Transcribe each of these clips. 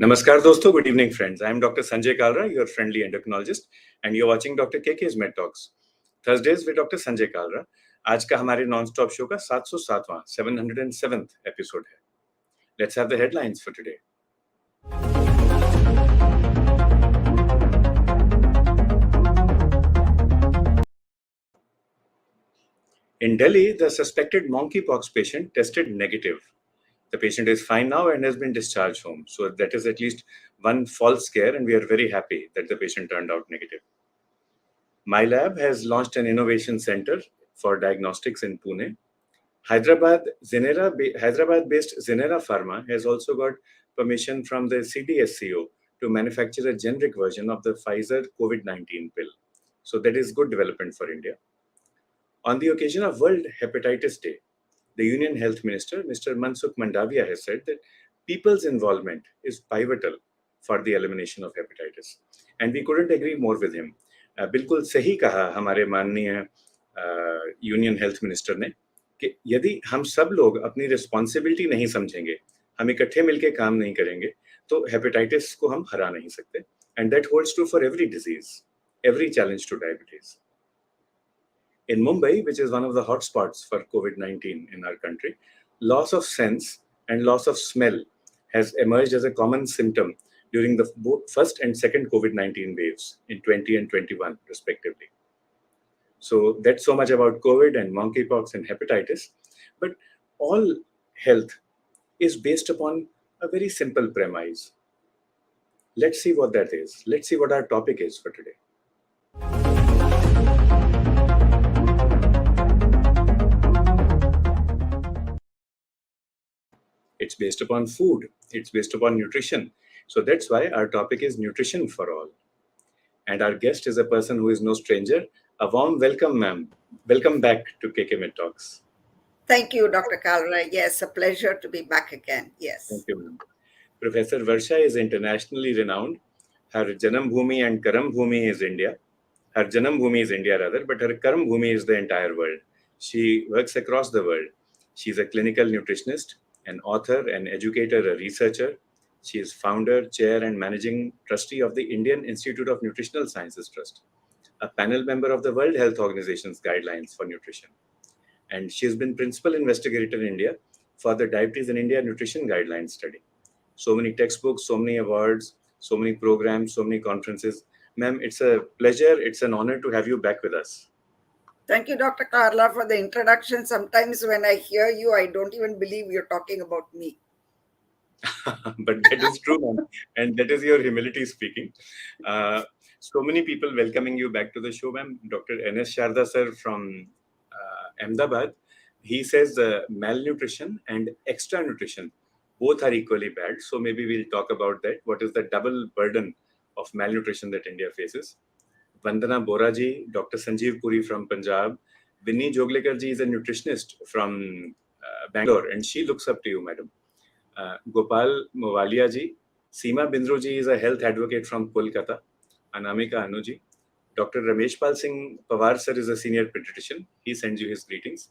Namaskar dosto, good evening friends. I am Dr. Sanjay Kalra, your friendly endocrinologist and you're watching Dr. KK's Med Talks. Thursdays with Dr. Sanjay Kalra. आज का हमारे non-stop show का 707वां 707th episode है. Let's have the headlines for today. In Delhi, the suspected monkeypox patient tested negative. The patient is fine now and has been discharged home. So that is at least one false scare and we are very happy that the patient turned out negative. MyLab has launched an innovation center for diagnostics in Pune. Hyderabad-based Zenera Pharma has also got permission from the CDSCO to manufacture a generic version of the Pfizer COVID-19 pill. So that is good development for India. On the occasion of World Hepatitis Day, the Union Health Minister, Mr. Mansukh Mandavia, has said that people's involvement is pivotal for the elimination of hepatitis. And we couldn't agree more with him. बिल्कुल सही कहा हमारे माननीय union health minister ने कि यदि हम सब लोग अपनी रिस्पॉन्सिबिलिटी नहीं समझेंगे, हम इकट्ठे मिलकर काम नहीं करेंगे, तो हेपेटाइटिस को हम हरा नहीं सकते. And that holds true for every disease, every challenge to diabetes. In Mumbai, which is one of the hotspots for COVID-19 in our country, loss of sense and loss of smell has emerged as a common symptom during the first and second COVID-19 waves in 20 and 21, respectively. So that's so much about COVID and monkeypox and hepatitis. But all health is based upon a very simple premise. Let's see what that is. Let's see what our topic is for today. It's based upon food. It's based upon nutrition. So that's why our topic is nutrition for all. And our guest is a person who is no stranger. A warm welcome, ma'am. Welcome back to KK Med Talks. Thank you, Dr. Kalra. Yes, a pleasure to be back again. Yes. Thank you, ma'am. Professor Varsha is internationally renowned. Her Janam Bhumi and Karam Bhumi is India. Her Janam Bhumi is India rather, but her Karam Bhumi is the entire world. She works across the world. She's a clinical nutritionist, an author, an educator, a researcher. She is founder, chair, and managing trustee of the Indian Institute of Nutritional Sciences Trust, a panel member of the World Health Organization's guidelines for nutrition. And she has been principal investigator in India for the Diabetes in India Nutrition Guidelines study. So many textbooks, so many awards, so many programs, so many conferences. Ma'am, it's a pleasure, it's an honor to have you back with us. Thank you, Dr. Kalra, for the introduction. Sometimes when I hear you, I don't even believe you're talking about me. But that is true, ma'am. And that is your humility speaking. So many people welcoming you back to the show, ma'am. Dr. N.S. Sharda sir from Ahmedabad, he says malnutrition and extra nutrition, both are equally bad. So maybe we'll talk about that. What is the double burden of malnutrition that India faces? Vandana Bora ji, Dr. Sanjeev Puri from Punjab, Vinny Joglekar ji is a nutritionist from Bangalore, and she looks up to you, madam. Gopal Mowalia ji, Seema Bindru ji is a health advocate from Kolkata, Anamika Anuji. Dr. Ramesh Pal Singh Pawar sir is a senior pediatrician. He sends you his greetings.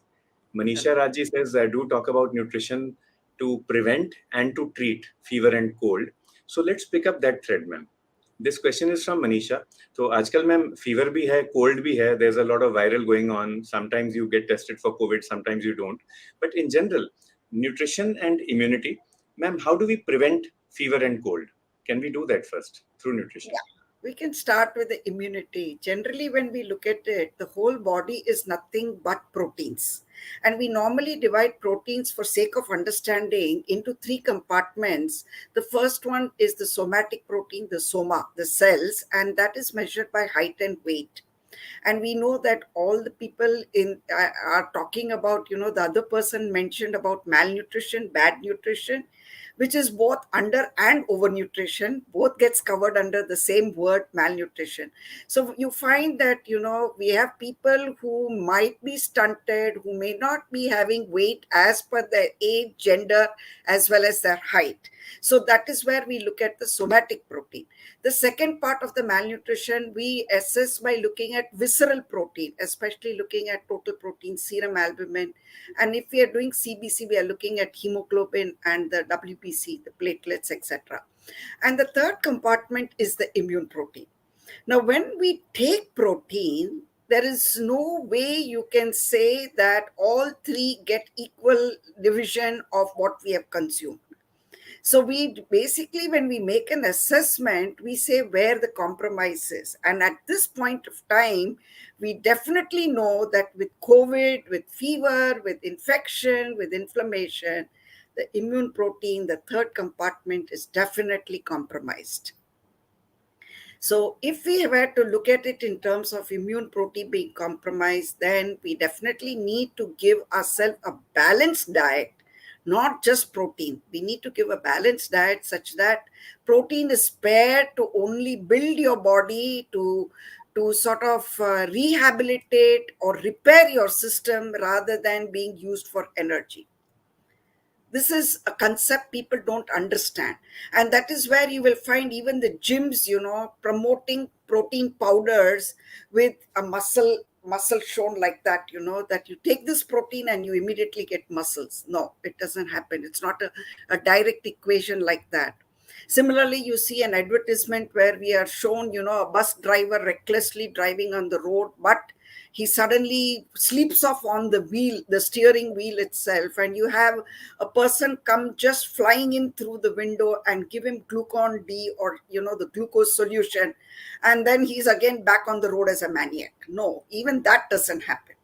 Manisha Raji says, do talk about nutrition to prevent and to treat fever and cold. So let's pick up that thread, ma'am. This question is from Manisha. So, आजकल ma'am fever भी है, cold भी है. There's a lot of viral going on. Sometimes you get tested for COVID, sometimes you don't. But in general, nutrition and immunity, ma'am, how do we prevent fever and cold? Can we do that first through nutrition? Yeah. We can start with the immunity. Generally, when we look at it, the whole body is nothing but proteins. And we normally divide proteins for sake of understanding into three compartments. The first one is the somatic protein, the soma, the cells, and that is measured by height and weight. And we know that all the people are talking about, the other person mentioned about malnutrition, bad nutrition, which is both under and over nutrition, both gets covered under the same word, malnutrition. So you find that, we have people who might be stunted, who may not be having weight as per their age, gender, as well as their height. So that is where we look at the somatic protein. The second part of the malnutrition, we assess by looking at visceral protein, especially looking at total protein, serum albumin. And if we are doing CBC, we are looking at hemoglobin and the WBC, the platelets, etc. And the third compartment is the immune protein. Now, when we take protein, there is no way you can say that all three get equal division of what we have consumed. So we basically, when we make an assessment, we say where the compromise is. And at this point of time, we definitely know that with COVID, with fever, with infection, with inflammation, the immune protein, the third compartment, is definitely compromised. So, if we were to look at it in terms of immune protein being compromised, then we definitely need to give ourselves a balanced diet, not just protein. We need to give a balanced diet such that protein is spared to only build your body, to sort of rehabilitate or repair your system rather than being used for energy. This is a concept people don't understand, and that is where you will find even the gyms, promoting protein powders with a muscle shown like that, that you take this protein and you immediately get muscles. No, it doesn't happen. It's not a direct equation like that. Similarly, you see an advertisement where we are shown, a bus driver recklessly driving on the road, but he suddenly sleeps off on the wheel, the steering wheel itself, and you have a person come just flying in through the window and give him glucon D, or the glucose solution, and then he's again back on the road as a maniac. No, even that doesn't happen.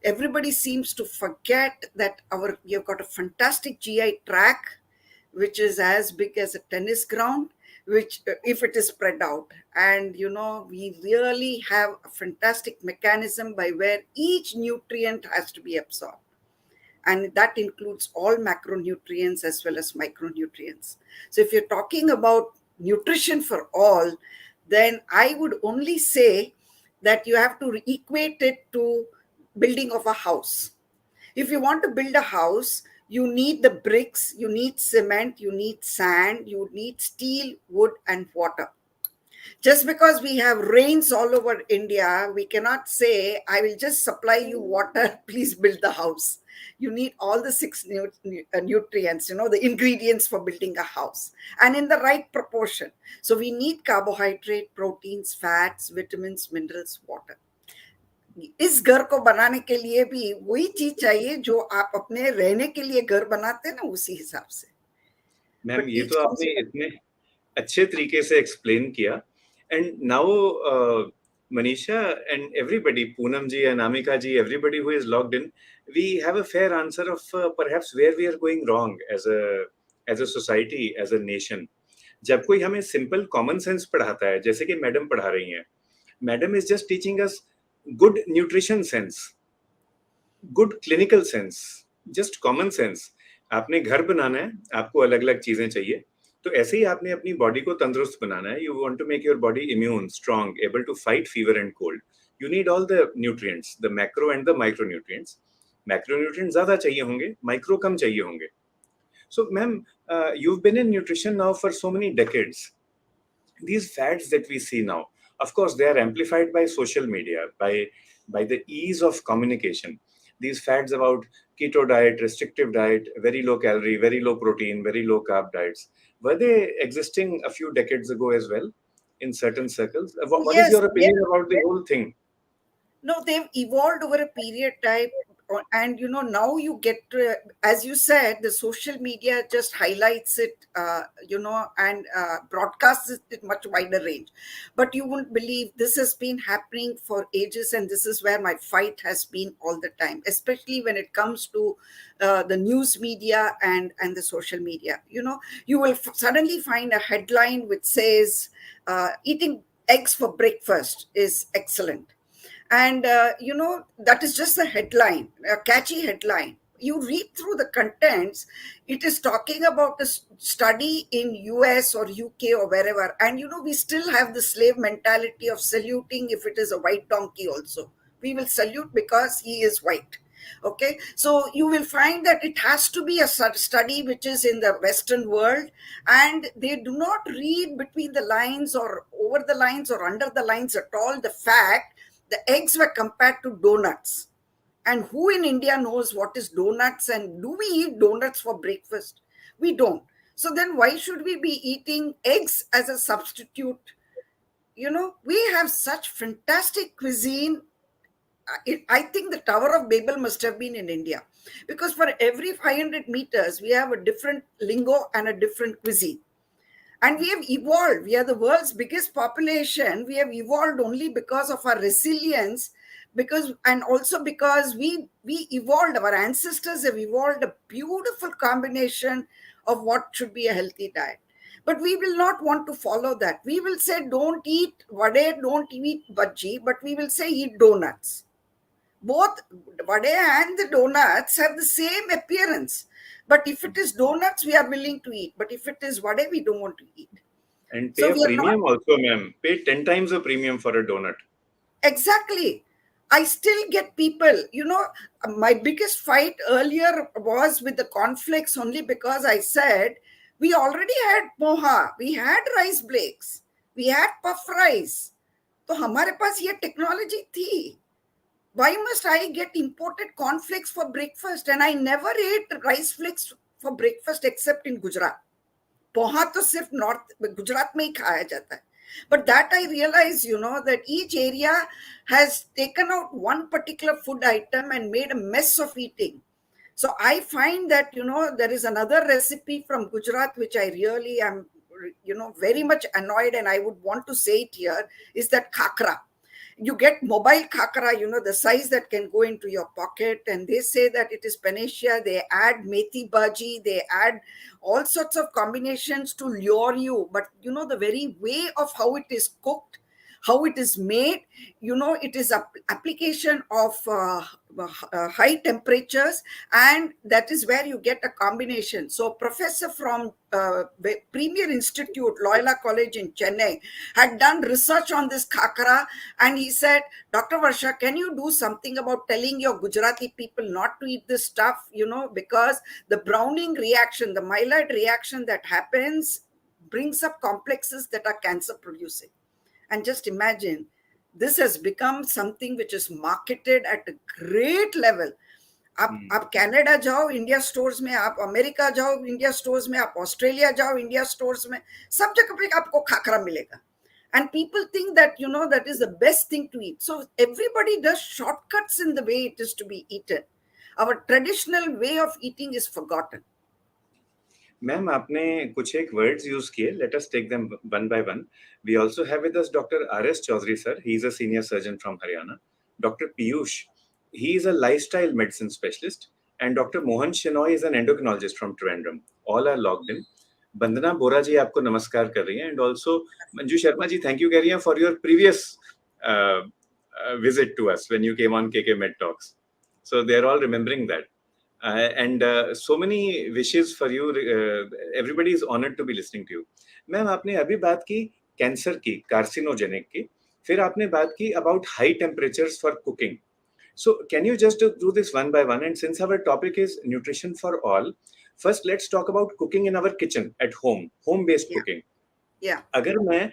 Everybody seems to forget that we have got a fantastic GI tract, which is as big as a tennis ground, which if it is spread out, and we really have a fantastic mechanism by where each nutrient has to be absorbed, and that includes all macronutrients as well as micronutrients. So if you're talking about nutrition for all, then I would only say that you have to equate it to building of a house. If you want to build a house, you need the bricks, you need cement, you need sand, you need steel, wood, and water. Just because we have rains all over India, we cannot say, I will just supply you water, please build the house. You need all the six nutrients, the ingredients for building a house, and in the right proportion. So we need carbohydrate, proteins, fats, vitamins, minerals, water. इस घर को बनाने के लिए भी वही चीज चाहिए जो आप अपने रहने के लिए घर बनाते हैं ना, उसी हिसाब से. मैम, ये तो आपने इतने अच्छे तरीके से एक्सप्लेन किया. And now Manisha and everybody, Poonam ji, Anamika ji, everybody who is logged in, we have a fair answer of perhaps where we are going wrong as a society, as a nation. जब कोई हमें simple common sense पढ़ाता है, जैसे कि madam पढ़ा रही हैं, madam is just teaching us good nutrition sense, good clinical sense, just common sense. आपने घर बनाना है, आपको अलग अलग चीजें चाहिए, तो ऐसे ही आपने अपनी बॉडी को तंदुरुस्त बनाना है. You want to make your body immune, strong, able to fight fever and cold. You need all the nutrients, the macro and the micro nutrients. Macro nutrients ज्यादा चाहिए होंगे, माइक्रो कम चाहिए होंगे. So ma'am, you have been in nutrition now for so many decades. These fads that we see now, of course, they are amplified by social media, by the ease of communication. These fads about keto diet, restrictive diet, very low calorie, very low protein, very low carb diets, were they existing a few decades ago as well in certain circles? What is your opinion about the whole thing? No, they've evolved over a period time, and now you get to, as you said, the social media just highlights it, and broadcasts it much wider range. But you won't believe this has been happening for ages, and this is where my fight has been all the time, especially when it comes to the news media and the social media. You will suddenly find a headline which says eating eggs for breakfast is excellent. And, that is just a headline, a catchy headline. You read through the contents, it is talking about a study in US or UK or wherever. And, we still have the slave mentality of saluting if it is a white donkey also. We will salute because he is white. Okay, so you will find that it has to be a study which is in the Western world, and they do not read between the lines or over the lines or under the lines at all the fact the eggs were compared to donuts. And who in India knows what is donuts, and do we eat donuts for breakfast? We don't. So then why should we be eating eggs as a substitute? We have such fantastic cuisine. I think the Tower of Babel must have been in India, because for every 500 meters, we have a different lingo and a different cuisine. And we have evolved. We are the world's biggest population. We have evolved only because of our resilience, and also because we evolved. Our ancestors have evolved a beautiful combination of what should be a healthy diet. But we will not want to follow that. We will say, don't eat vade, don't eat bhaji, but we will say, eat donuts. Both vade and the donuts have the same appearance. But if it is donuts, we are willing to eat. But if it is vade, we don't want to eat. And pay So a we are not. premium also, ma'am. Pay 10 times a premium for a donut. Exactly. I still get people, my biggest fight earlier was with the conflicts, only because I said we already had poha, we had rice flakes, we had puff rice. तो हमारे पास ये technology थी. Why must I get imported cornflakes for breakfast? And I never ate rice flakes for breakfast except in Gujarat. Poha तो सिर्फ north Gujarat में ही खाया जाता है. But that I realize, that each area has taken out one particular food item and made a mess of eating. So I find that, there is another recipe from Gujarat which I really am, very much annoyed, and I would want to say it here, is that khakra. You get mobile khakra, the size that can go into your pocket, and they say that it is panacea. They add methi bhaji, they add all sorts of combinations to lure you. But the very way of how it is cooked, how it is made, it is application of high temperatures, and that is where you get a combination. So professor from Premier Institute, Loyola College in Chennai, had done research on this khakra, and he said, Dr. Varsha, can you do something about telling your Gujarati people not to eat this stuff, because the browning reaction, the myeloid reaction that happens brings up complexes that are cancer producing. And just imagine, this has become something which is marketed at a great level. आप Canada जाओ India stores में, आप America जाओ India stores में, आप Australia जाओ India stores में, सब जगह पे आपको खाकरा मिलेगा. And people think that, that is the best thing to eat. So everybody does shortcuts in the way it is to be eaten. Our traditional way of eating is forgotten. Ma'am, आपने कुछ एक words use किए. Let us take them one by one. We also have with us Dr. R.S. Chaudhary, sir. He is a senior surgeon from Haryana. Dr. Piyush, he is a lifestyle medicine specialist. And Dr. Mohan Shenoy is an endocrinologist from Trivandrum. All are logged in. Bandana Bora ji आपको नमस्कार कर रही हैं. And also Manju Sharma ji, thank you कह रही हैं for your previous visit to us when you came on KK Med Talks. So they are all remembering that. And so many wishes for you. Everybody is honored to be listening to you. Ma'am, आपने अभी बात की cancer की, carcinogenic की, फिर आपने बात की about high temperatures for cooking. So can you just do this one by one? And since our topic is nutrition for all, first let's talk about cooking in our kitchen at home, home-based cooking. Yeah. अगर मैं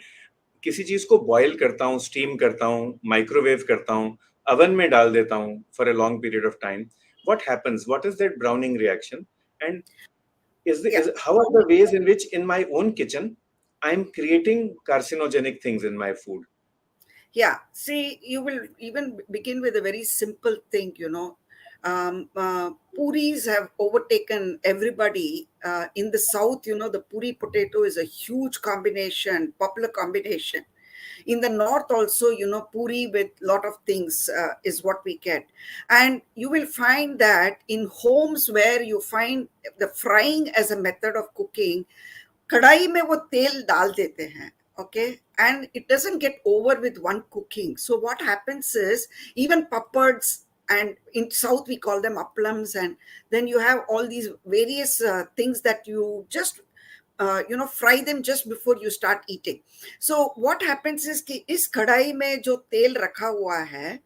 किसी चीज को boil करता हूँ, steam करता हूँ, microwave करता हूँ, oven में डाल देता हूँ for a long period of time, what happens? What is that browning reaction? And how are the ways in which in my own kitchen I'm creating carcinogenic things in my food? Yeah, see, you will even begin with a very simple thing, puris have overtaken everybody. In the south, the puri potato is a huge combination, popular combination. In the north also, puri with lot of things is what we get. And you will find that in homes where you find the frying as a method of cooking, कढ़ाई में वो तेल डाल देते हैं, okay, and it doesn't get over with one cooking. So what happens is, even papads, and in south we call them applams, and then you have all these various things that you just fry them just before you start eating. So what happens is कि इस कढ़ाई में जो तेल रखा हुआ है,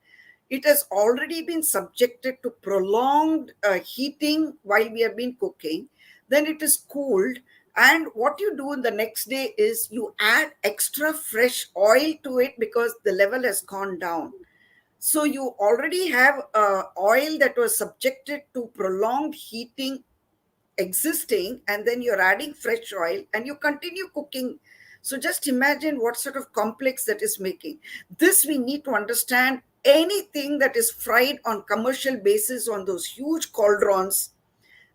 it has already been subjected to prolonged heating while we have been cooking. Then it is cooled, and what you do the next day is you add extra fresh oil to it because the level has gone down. So you already have oil that was subjected to prolonged heating existing, and then you're adding fresh oil and you continue cooking. So just imagine what sort of complex that is making. This we need to understand. Anything that is fried on commercial basis on those huge cauldrons,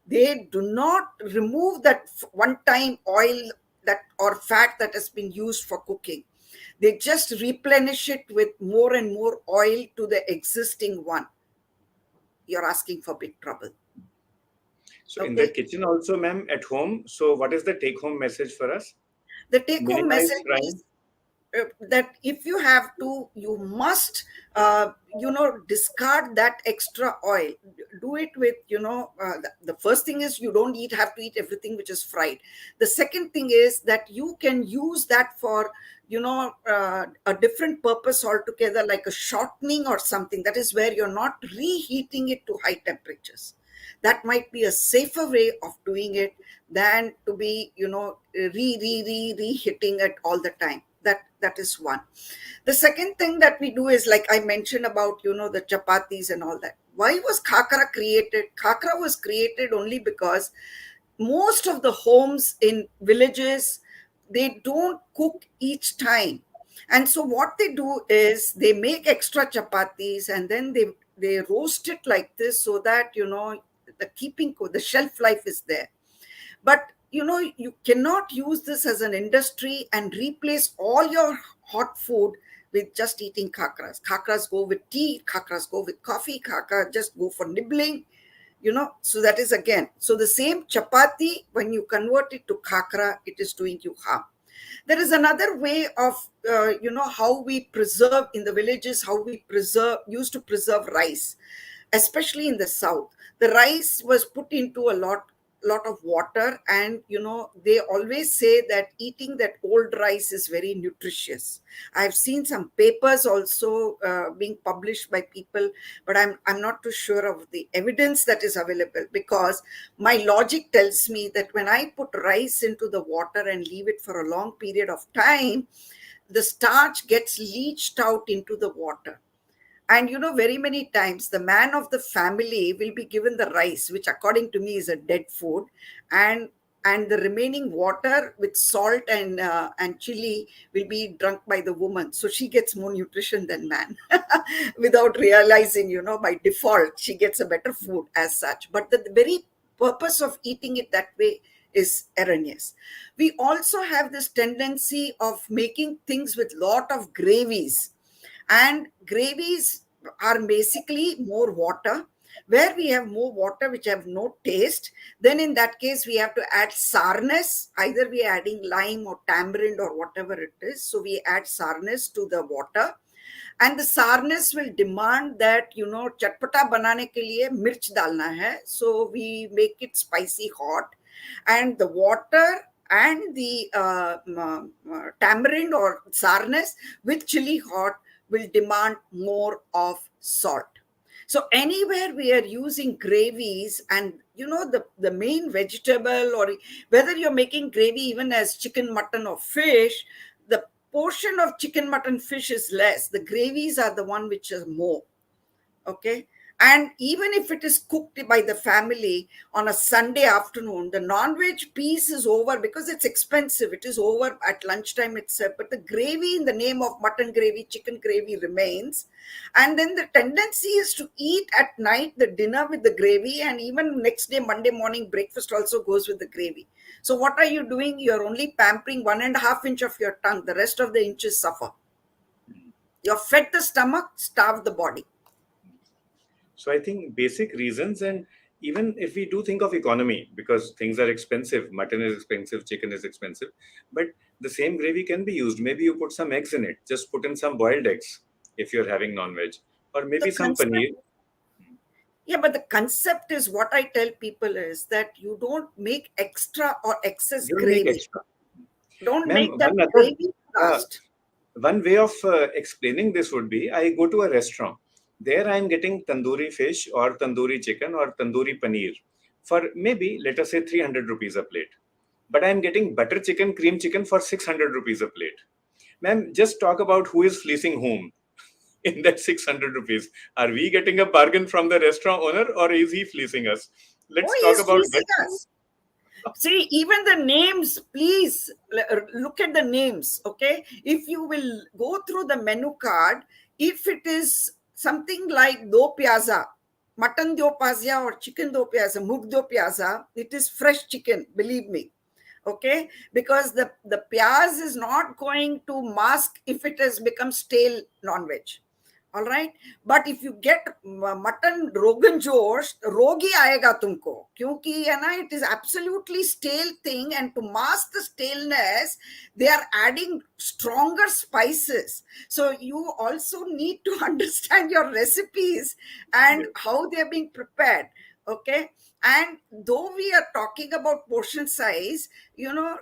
they do not remove that one time oil that or fat that has been used for cooking. They just replenish it with more and more oil to the existing one. You're asking for big trouble. So in the Okay. kitchen also, ma'am, at home. So what is the take-home message for us? The take home Minimize message frying. is that if you have to, you must discard that extra oil. Do it with the first thing is you don't have to eat everything which is fried. The second thing is that you can use that for a different purpose altogether, like a shortening or something. That is where you're not reheating it to high temperatures. That might be a safer way of doing it than to be reheating it all the time. That is one. The second thing that we do is, like I mentioned about the chapatis and all that. Why was khakra created? Khakra was created only because most of the homes in villages, they don't cook each time, and so what they do is they make extra chapatis and then they roast it like this, so that the shelf life is there. But you cannot use this as an industry and replace all your hot food with just eating khakras. Khakras go with tea, khakras go with coffee, khakra just go for nibbling. So that is again, so the same chapati, when you convert it to khakra, it is doing you harm. There is another way of how we preserve in the villages, how we used to preserve rice, especially in the south. The rice was put into a lot of water, and they always say that eating that old rice is very nutritious. I've seen some papers also being published by people, but I'm not too sure of the evidence that is available, because my logic tells me that when I put rice into the water and leave it for a long period of time, the starch gets leached out into the water. And very many times the man of the family will be given the rice, which according to me is a dead food, and the remaining water with salt and chili will be drunk by the woman, so she gets more nutrition than man. Without realizing, by default she gets a better food as such, but the very purpose of eating it that way is erroneous. We also have this tendency of making things with lot of gravies, and gravies are basically more water. Where we have more water which have no taste, then in that case we have to add sourness. Either we are adding lime or tamarind or whatever it is, so we add sourness to the water, and the sourness will demand that chatpata banane ke liye mirch dalna hai, so we make it spicy hot. And the water and the tamarind or sourness with chili hot will demand more of salt. So anywhere we are using gravies, and the main vegetable, or whether you're making gravy even as chicken, mutton or fish, the portion of chicken, mutton, fish is less. The gravies are the one which is more. Okay. And even if it is cooked by the family on a Sunday afternoon, the non-veg piece is over because it's expensive. It is over at lunchtime itself. But the gravy in the name of mutton gravy, chicken gravy remains. And then the tendency is to eat at night the dinner with the gravy, and even next day, Monday morning, breakfast also goes with the gravy. So what are you doing? You're only pampering 1.5 inch of your tongue. The rest of the inches suffer. You're fed the stomach, starve the body. So I think basic reasons, and even if we do think of economy, because things are expensive, mutton is expensive, chicken is expensive, but the same gravy can be used. Maybe you put some eggs in it, just put in some boiled eggs if you're having non-veg, or The maybe some concept, paneer. yeah, but the concept is, what I tell people is that you don't make extra or excess You don't make gravy. extra. Don't Ma'am, make that gravy uh, last. one way of explaining this would be, I go to a restaurant. There I am getting tandoori fish or tandoori chicken or tandoori paneer for maybe, let us say, 300 rupees a plate. But I am getting butter chicken, cream chicken for 600 rupees a plate. Ma'am, just talk about who is fleecing whom in that 600 rupees. Are we getting a bargain from the restaurant owner, or is he fleecing us? Oh, Let's he talk is about fleecing that too. us. See, even the names, please look at the names, okay? If you will go through the menu card, if it is something like do piazza, mutton do piazza or chicken do piazza, mug do piazza, it is fresh chicken, believe me, okay? Because the piaz is not going to mask if it has become stale non-veg. All right, but if you get mutton rogan josh, rogi aayega tumko, kyunki है ना, it is absolutely stale thing, and to mask the staleness they are adding stronger spices. So you also need to understand your recipes and Yes. how they are being prepared, okay? And though we are talking about portion size, you know,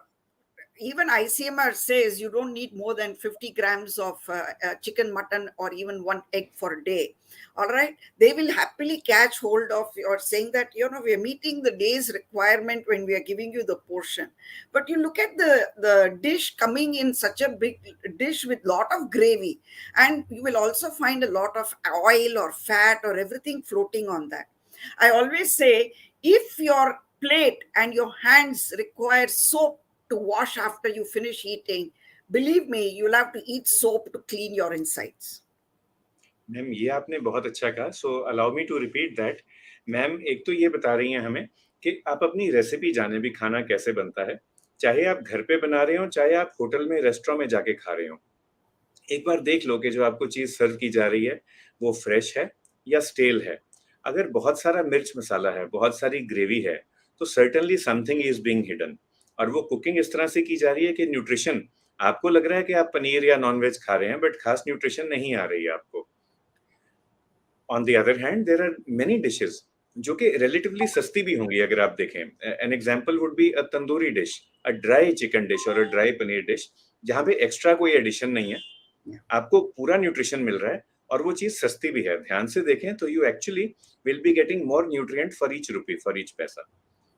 even ICMR says you don't need more than 50 grams of chicken, mutton, or even one egg for a day. All right. They will happily catch hold of or saying that, you know, we are meeting the day's requirement when we are giving you the portion. But you look at the dish coming in such a big dish with lot of gravy, and you will also find a lot of oil or fat or everything floating on that. I always say, if your plate and your hands require soap to wash after you finish eating, believe me, you'll have to eat soap to clean your insides. Ma'am ये आपने बहुत अच्छा कहा, so allow me to repeat that. Ma'am एक तो ये बता रही हैं हमें कि आप अपनी रेसिपी जाने भी खाना कैसे बनता है, चाहे आप घर पे बना रहे हो चाहे आप होटल में रेस्टोरेंट में जाके खा रहे हो। एक बार देख लो कि जो आपको चीज़ सर्व की जा रही है वो फ्रेश है या स्टेल है। अगर बहुत सारा मिर्च मसाला है, बहुत सारी ग्रेवी है, तो certainly something is being hidden, और वो कुकिंग इस तरह से की जा रही है कि न्यूट्रिशन, आपको लग रहा है कि आप पनीर या नॉनवेज खा रहे हैं बट खास न्यूट्रिशन नहीं आ रही है आपको। On the other hand there are many dishes जो कि रिलेटिवली सस्ती भी होंगी अगर आप देखें। An example would be a tandoori dish, a dry chicken dish और अ ड्राई पनीर डिश, जहाँ पे एक्स्ट्रा कोई एडिशन नहीं है, आपको पूरा न्यूट्रिशन मिल रहा है और वो चीज सस्ती भी है। ध्यान से देखें तो you actually will be getting more nutrient for each rupee, for each पैसा।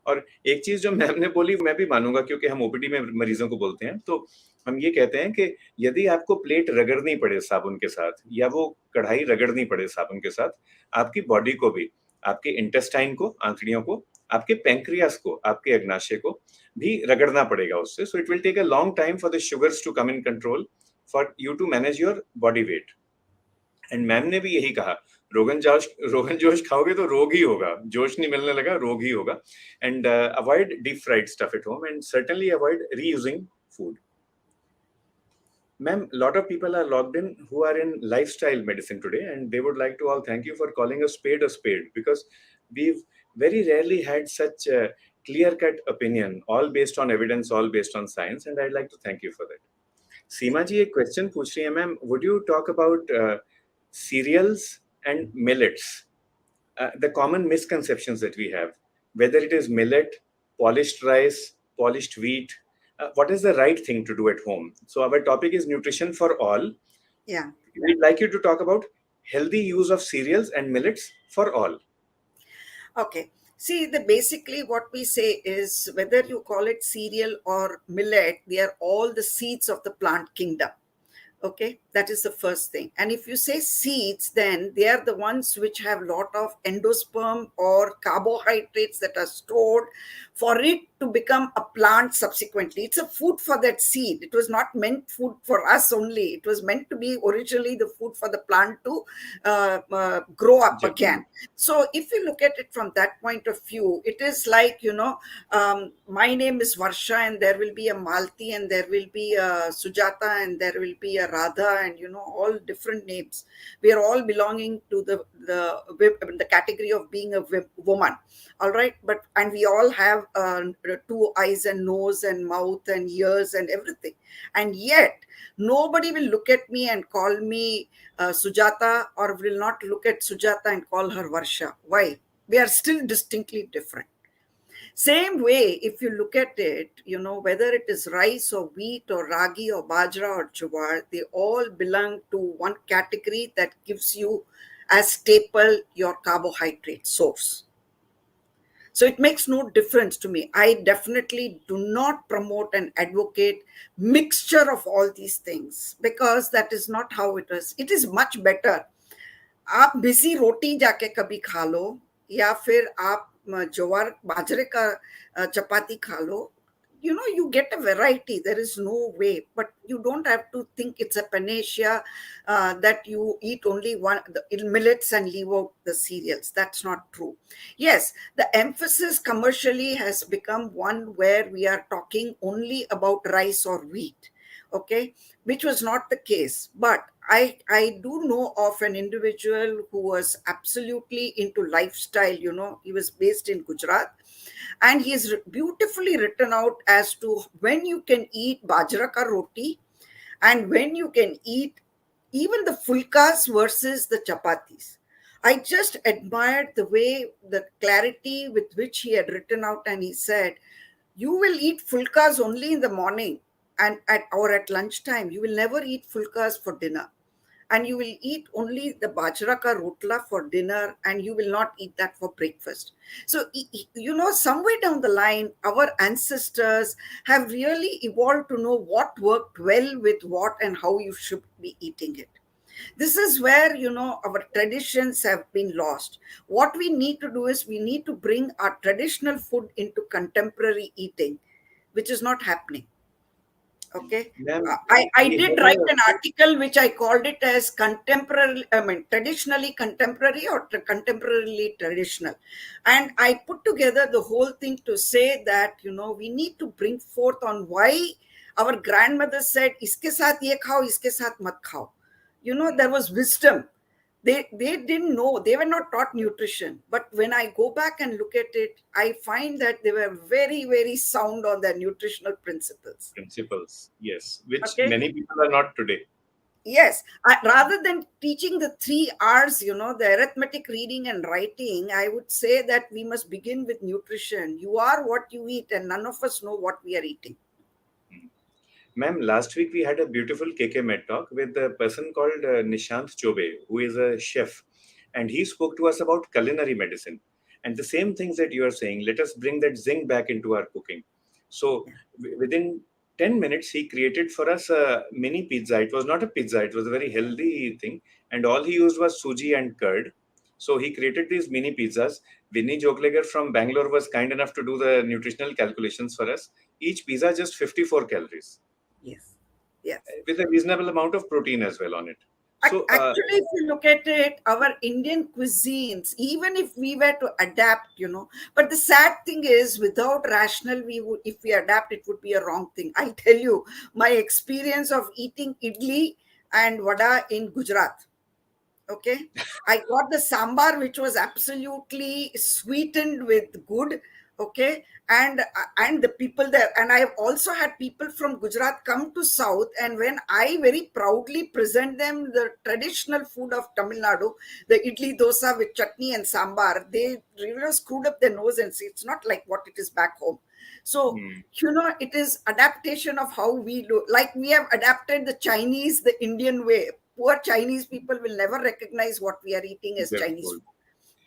और एक चीज जो मैम ने बोली मैं भी मानूंगा, क्योंकि हम ओपीडी में मरीजों को बोलते हैं, तो हम ये कहते हैं कि यदि आपको प्लेट रगड़नी पड़े साबुन के साथ या वो कढ़ाई रगड़नी पड़े साबुन के साथ, आपकी बॉडी को भी, आपके इंटेस्टाइन को, आंतड़ियों को, आपके पैंक्रियास को, आपके अग्नाशय को भी रगड़ना पड़ेगा उससे। So it will take a long time for the sugars to come in control, for you to manage your body weight. And ma'am ने भी यही कहा, रोगन जोश खाओगे तो रोग ही होगा, जोश नहीं मिलने लगा, रोग ही होगा। And avoid deep fried stuff at home and certainly avoid reusing food. Ma'am, a lot of people are logged in who are in lifestyle medicine today, and they would like to all thank you for calling a spade, because we've very rarely had such a clear-cut opinion, all based on evidence, all based on science, and I'd like to thank you for that. सीमा जी एक question पूछ रही है, ma'am, would you talk about cereals and millets, the common misconceptions that we have, whether it is millet, polished rice, polished wheat, what is the right thing to do at home? So our topic is nutrition for all. Yeah. We'd like you to talk about healthy use of cereals and millets for all. Okay. See, basically what we say is, whether you call it cereal or millet, they are all the seeds of the plant kingdom. Okay, that is the first thing. And if you say seeds, then they are the ones which have lot of endosperm or carbohydrates that are stored for it to become a plant subsequently. It's a food for that seed. It was not meant food for us only. It was meant to be originally the food for the plant to grow up again. So if you look at it from that point of view, it is like, you know, my name is Varsha, and there will be a Malti, and there will be a Sujata, and there will be a Radha, and, you know, all different names. We are all belonging to the category of being a woman. All right. And we all have two eyes and nose and mouth and ears and everything. And yet nobody will look at me and call me Sujata, or will not look at Sujata and call her Varsha. Why? We are still distinctly different. Same way, if you look at it, you know, whether it is rice or wheat or ragi or bajra or jowar, they all belong to one category that gives you as staple your carbohydrate source. So it makes no difference to me. I definitely do not promote and advocate mixture of all these things, because that is not how it is. It is much better. आप BC रोटी जाके कभी खा लो, या फिर आप jowar bajre ka chapati kha lo, you get a variety. There is no way, but you don't have to think it's a panacea that you eat only one the millets and leave out the cereals. That's not true. Yes, the emphasis commercially has become one where we are talking only about rice or wheat, okay, which was not the case. But I do know of an individual who was absolutely into lifestyle. He was based in Gujarat, and he is beautifully written out as to when you can eat bajra ka roti and when you can eat even the fulkas versus the chapatis. I just admired the way, the clarity with which he had written out, and he said, you will eat fulkas only in the morning and at lunchtime. You will never eat fulkas for dinner, and you will eat only the bajra ka rotla for dinner, and you will not eat that for breakfast. So somewhere down the line, our ancestors have really evolved to know what worked well with what and how you should be eating it. This is where our traditions have been lost. What we need to do is we need to bring our traditional food into contemporary eating, which is not happening. Okay. Ma'am, I we did have write a an article which I called it as contemporary, I mean, traditionally contemporary or contemporarily traditional. And I put together the whole thing to say that, we need to bring forth on why our grandmother said, iske saath ye khao, iske saath mat khao. There was wisdom. They didn't know, they were not taught nutrition, but when I go back and look at it, I find that they were very, very sound on their nutritional principles. principles, yes, which Okay. many people are not today. Yes, rather than teaching the 3 R's, the arithmetic, reading, and writing, I would say that we must begin with nutrition. You are what you eat, and none of us know what we are eating. Ma'am, last week we had a beautiful KK Med talk with a person called Nishant Chobe, who is a chef, and he spoke to us about culinary medicine. And the same things that you are saying, let us bring that zinc back into our cooking. So within 10 minutes, he created for us a mini pizza. It was not a pizza, it was a very healthy thing. And all he used was suji and curd. So he created these mini pizzas. Vinny Joklegar from Bangalore was kind enough to do the nutritional calculations for us. Each pizza just 54 calories Yes. Yes. with a reasonable amount of protein as well on it. So, Actually, if you look at it, our Indian cuisines, even if we were to adapt, but the sad thing is, without rational, if we adapt, it would be a wrong thing. I tell you, my experience of eating idli and vada in Gujarat. Okay, I got the sambar, which was absolutely sweetened with good. Okay, and the people there, and I have also had people from Gujarat come to South, and when I very proudly present them the traditional food of Tamil Nadu, the idli dosa with chutney and sambar, they screwed up their nose and say it's not like what it is back home. So it is adaptation of how we do. Like we have adapted the Chinese, the Indian way. Poor Chinese people will never recognize what we are eating as Chinese therefore, food.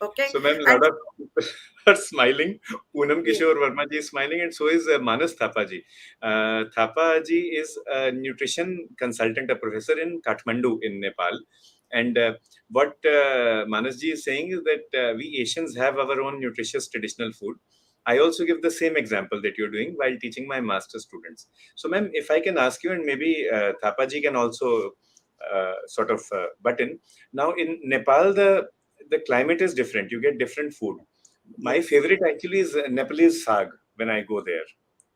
Okay. so ma'am, a And lot of people are smiling. Poonam yeah, Kishore Verma ji is smiling, and so is Manas Thapa ji. Thapa ji is a nutrition consultant, a professor in Kathmandu in Nepal. And what Manas ji is saying is that we Asians have our own nutritious traditional food. I also give the same example that you're doing while teaching my master students. So, ma'am, if I can ask you, and maybe Thapa ji can also sort of butt in. Now, in Nepal, the climate is different. You get different food. My yes, favorite actually is Nepalese sag when I go there.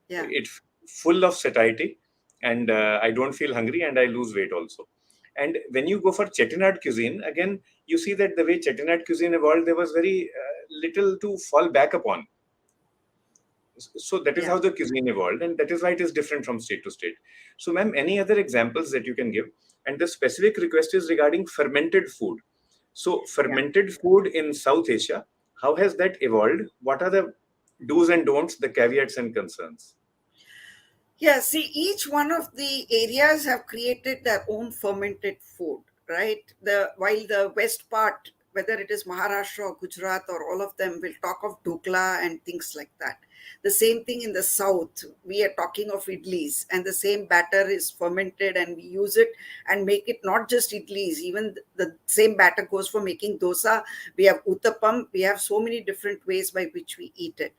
yeah, It's full of satiety, and I don't feel hungry, and I lose weight also. And when you go for Chettinad cuisine, again, you see that the way Chettinad cuisine evolved, there was very little to fall back upon. So that is yeah, how the cuisine evolved, and that is why it is different from state to state. So, ma'am, any other examples that you can give? And the specific request is regarding fermented food. So, yeah. fermented food in South Asia, how has that evolved? What are the do's and don'ts, the caveats and concerns? Yeah, see, each one of the areas have created their own fermented food, right? The while the west part whether it is Maharashtra or Gujarat or all of them, will talk of dokla and things like that. The same thing in the south, we are talking of idlis, and the same batter is fermented and we use it and make it not just idlis, even the same batter goes for making dosa. We have uttapam, we have so many different ways by which we eat it.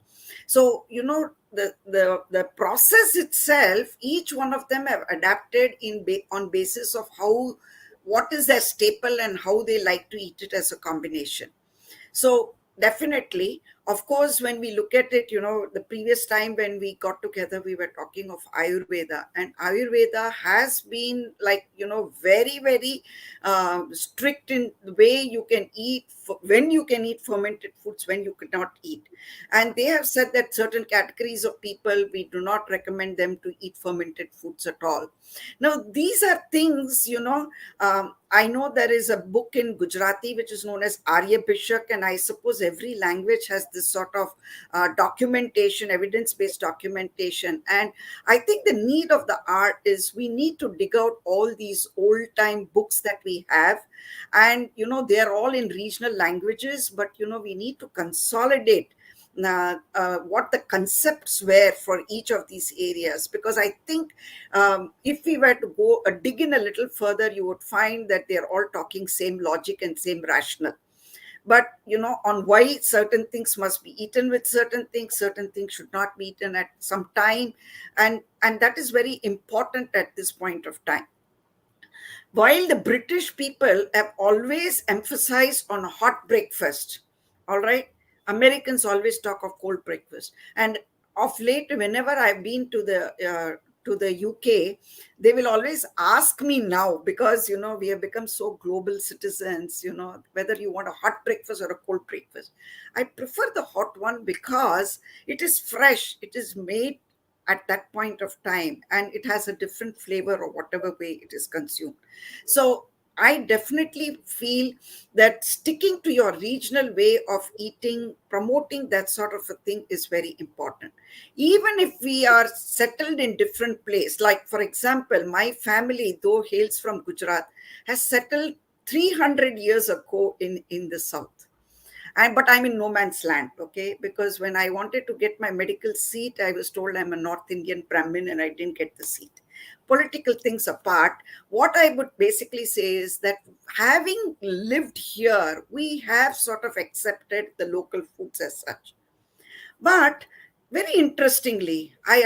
So the process itself, each one of them have adapted on basis of how, what is their staple and how they like to eat it as a combination. So definitely, of course, when we look at it, the previous time when we got together, we were talking of Ayurveda, and Ayurveda has been like, very, very strict in the way you can eat, when you can eat fermented foods, when you cannot eat. And they have said that certain categories of people, we do not recommend them to eat fermented foods at all. Now, these are things, I know there is a book in Gujarati which is known as Arya Bishak, and I suppose every language has this sort of documentation, evidence based documentation. And I think the need of the art is we need to dig out all these old time books that we have. And, they're all in regional languages, but, we need to consolidate what the concepts were for each of these areas, because I think if we were to go dig in a little further, you would find that they're all talking same logic and same rational. But on why certain things must be eaten with certain things should not be eaten at some time, and that is very important at this point of time. While the British people have always emphasized on a hot breakfast, all right, Americans always talk of cold breakfast. And of late, whenever I've been to the UK, they will always ask me now, because we have become so global citizens, whether you want a hot breakfast or a cold breakfast. I prefer the hot one because it is fresh, it is made at that point of time, and it has a different flavor or whatever way it is consumed. So I definitely feel that sticking to your regional way of eating, promoting that sort of a thing is very important. Even if we are settled in different place, like for example, my family, though hails from Gujarat, has settled 300 years ago in the south. But I'm in no man's land, okay? Because when I wanted to get my medical seat, I was told I'm a North Indian Brahmin and I didn't get the seat. Political things apart, what I would basically say is that having lived here, we have sort of accepted the local foods as such. But very interestingly, I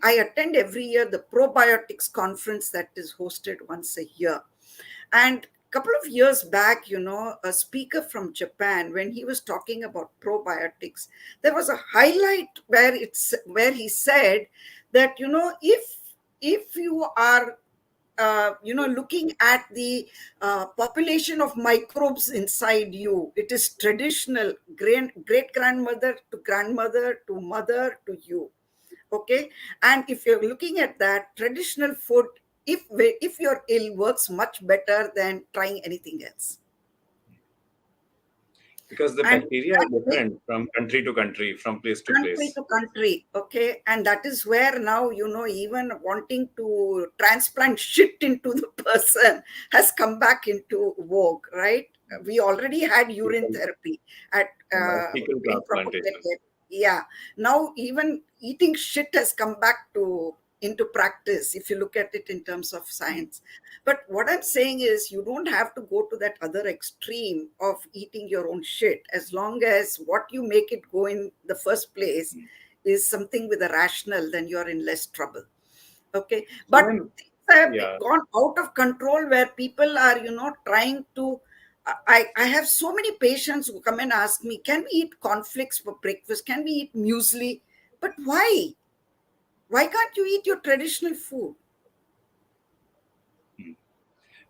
attend every year the probiotics conference that is hosted once a year. And a couple of years back, a speaker from Japan, when he was talking about probiotics, there was a highlight where he said that, if you are looking at the population of microbes inside you, it is traditional, great grandmother to mother to you. Okay. And if you're looking at that, traditional food, if you're ill, works much better than trying anything else. Because the And bacteria that are makes different from country to country, from place to country place. to country. Okay. And that is where now, even wanting to transplant shit into the person has come back into vogue, right? We already had urine Fecal, therapy at fecal in transplantation. propagated. Yeah. Now even eating shit has come back to into practice, if you look at it in terms of science. But what I'm saying is, you don't have to go to that other extreme of eating your own shit, as long as what you make it go in the first place is something with a rational, then you're in less trouble. Okay. So But then, things have yeah, gone out of control where people are, trying to. I have so many patients who come and ask me, can we eat cornflakes for breakfast? Can we eat muesli? But why? Why can't you eat your traditional food?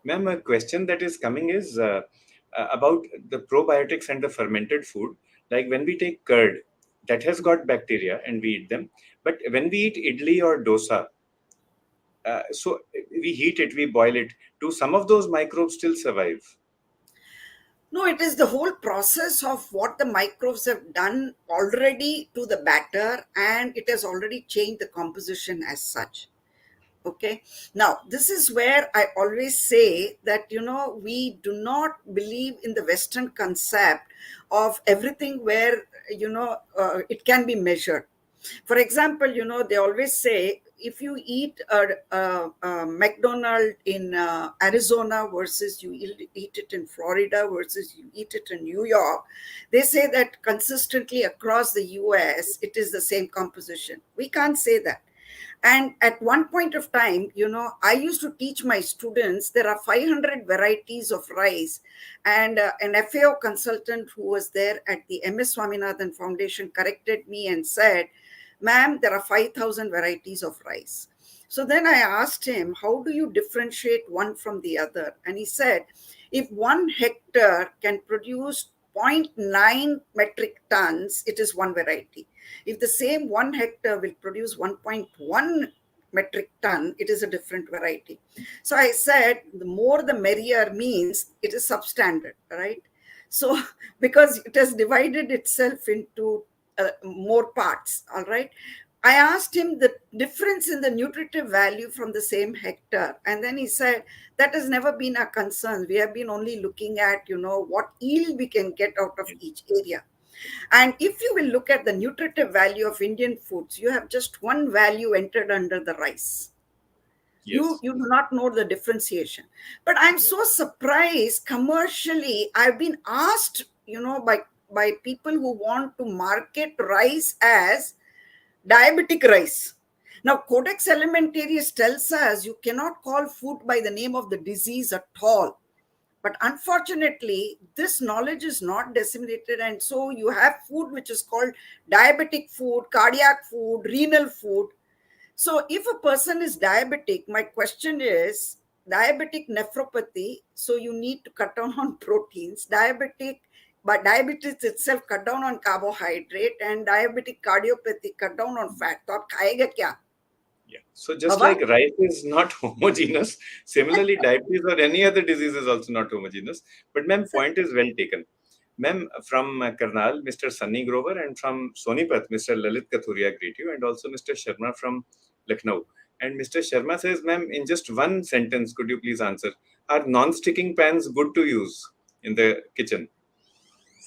ma'am, a question that is coming is about the probiotics and the fermented food. Like when we take curd, that has got bacteria and we eat them. But when we eat idli or dosa, so we heat it, we boil it. Do some of those microbes still survive? No, it is the whole process of what the microbes have done already to the batter, and it has already changed the composition as such. Okay. Now, this is where I always say that, we do not believe in the Western concept of everything where, it can be measured. For example, they always say if you eat a McDonald's in Arizona versus you eat it in Florida versus you eat it in New York, they say that consistently across the US, it is the same composition. We can't say that. And at one point of time, I used to teach my students there are 500 varieties of rice. And an FAO consultant who was there at the MS Swaminathan Foundation corrected me and said, "Ma'am, there are 5,000 varieties of rice." So then I asked him, "How do you differentiate one from the other?" And he said, "If 1 hectare can produce zero point 0.9 metric tons, it is one variety. If the same 1 hectare will produce 1.1 metric ton, it is a different variety." So I said, the more the merrier means it is substandard, right? So, because it has divided itself into more parts, all right? I asked him the difference in the nutritive value from the same hectare. And then he said, that has never been a concern. We have been only looking at, what yield we can get out of each area. And if you will look at the nutritive value of Indian foods, you have just one value entered under the rice. You Yes. you do not know the differentiation. But I'm Yes. so surprised commercially. I've been asked, by people who want to market rice as diabetic rice. Now, Codex Alimentarius tells us you cannot call food by the name of the disease at all. But unfortunately, this knowledge is not disseminated. And so you have food which is called diabetic food, cardiac food, renal food. So if a person is diabetic, my question is diabetic nephropathy. So you need to cut down on proteins. But diabetes itself cut down on carbohydrate, and diabetic cardiopathy cut down on fat. तो आप खाएगा क्या? Yeah. So just हवा? like rice is not homogeneous, similarly diabetes or any other disease is also not homogeneous. But ma'am, point is well taken. Ma'am, from Karnal, Mr. Sunny Grover, and from Sonipat, Mr. Lalit Kathuria greet you, and also Mr. Sharma from Lucknow. And Mr. Sharma says, ma'am, in just one sentence, could you please answer, are non-sticking pans good to use in the kitchen?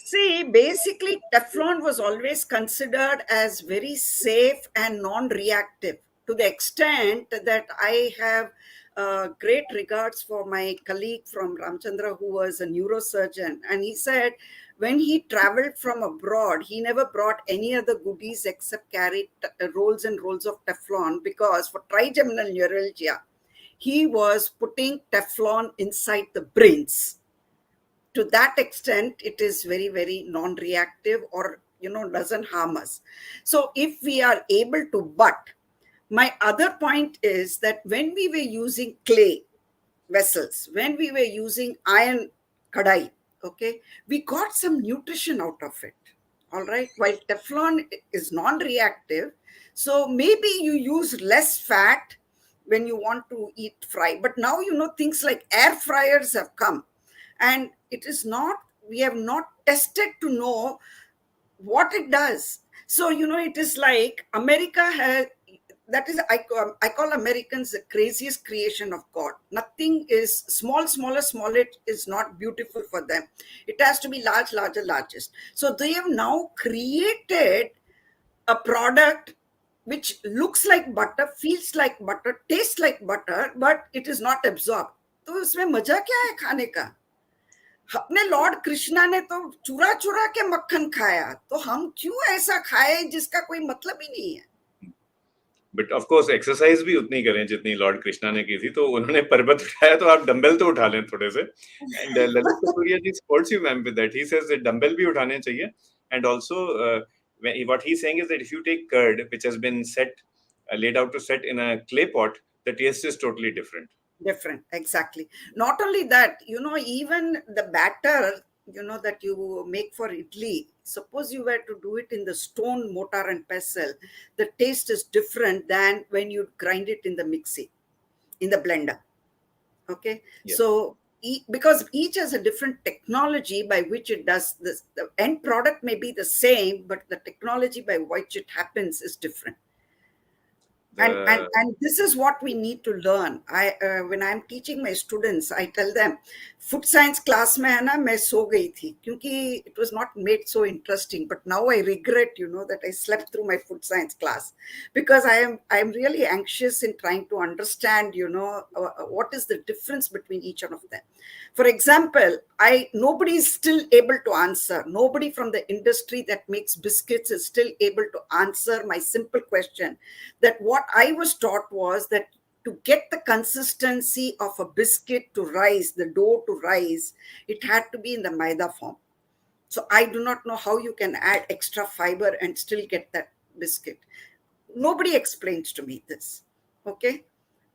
See, basically, Teflon was always considered as very safe and non reactive, to the extent that I have great regards for my colleague from Ramchandra, who was a neurosurgeon. And he said when he traveled from abroad, he never brought any other goodies except carried rolls and rolls of Teflon, because for trigeminal neuralgia, he was putting Teflon inside the brains. To that extent, it is very, very non-reactive, or doesn't harm us. So if we are able to, but my other point is that when we were using clay vessels, when we were using iron kadai, okay, we got some nutrition out of it. All right, while Teflon is non-reactive, so maybe you use less fat when you want to eat fry. But now things like air fryers have come, and it is not, we have not tested to know what it does. So it is like America has, that is, I call Americans the craziest creation of God. Nothing is small, smaller, small, it is not beautiful for them. It has to be large, larger, largest. So they have now created a product which looks like butter, feels like butter, tastes like butter, but it is not absorbed. तो इसमें मजा क्या है खाने का? अपने Lord Krishna ने तो चुरा चुरा के मक्खन खाया, तो हम क्यों ऐसा खाए जिसका कोई मतलब ही नहीं है? बट ऑफ कोर्स एक्सरसाइज भी उतनी करें जितनी लॉर्ड कृष्णा ने की थी, तो उन्होंने पर्वत उठाया तो आप डंबल तो उठा लें थोड़े से. And Lalit Kapuria ji supports you ma'am with that. He says that dumbbell भी उठाने चाहिए. And also what he's saying is that if you take curd which has been laid out to set in a clay pot, the taste is totally different. Different, exactly. Not only that, even the batter, that you make for idli, suppose you were to do it in the stone mortar and pestle, the taste is different than when you grind it in the mixie, in the blender. Okay. Yeah. So because each has a different technology by which it does this, the end product may be the same, but the technology by which it happens is different. The And this is what we need to learn. I when I'm teaching my students, I tell them food science class में है ना मैं सो गई थी क्योंकि it was not made so interesting, but now I regret, that I slept through my food science class, because I am really anxious in trying to understand, what is the difference between each one of them. For example, nobody is still able to answer. Nobody from the industry that makes biscuits is still able to answer my simple question, that what I was taught was that to get the consistency of a biscuit to rise, the dough to rise, it had to be in the maida form. So I do not know how you can add extra fiber and still get that biscuit. Nobody explains to me this. Okay.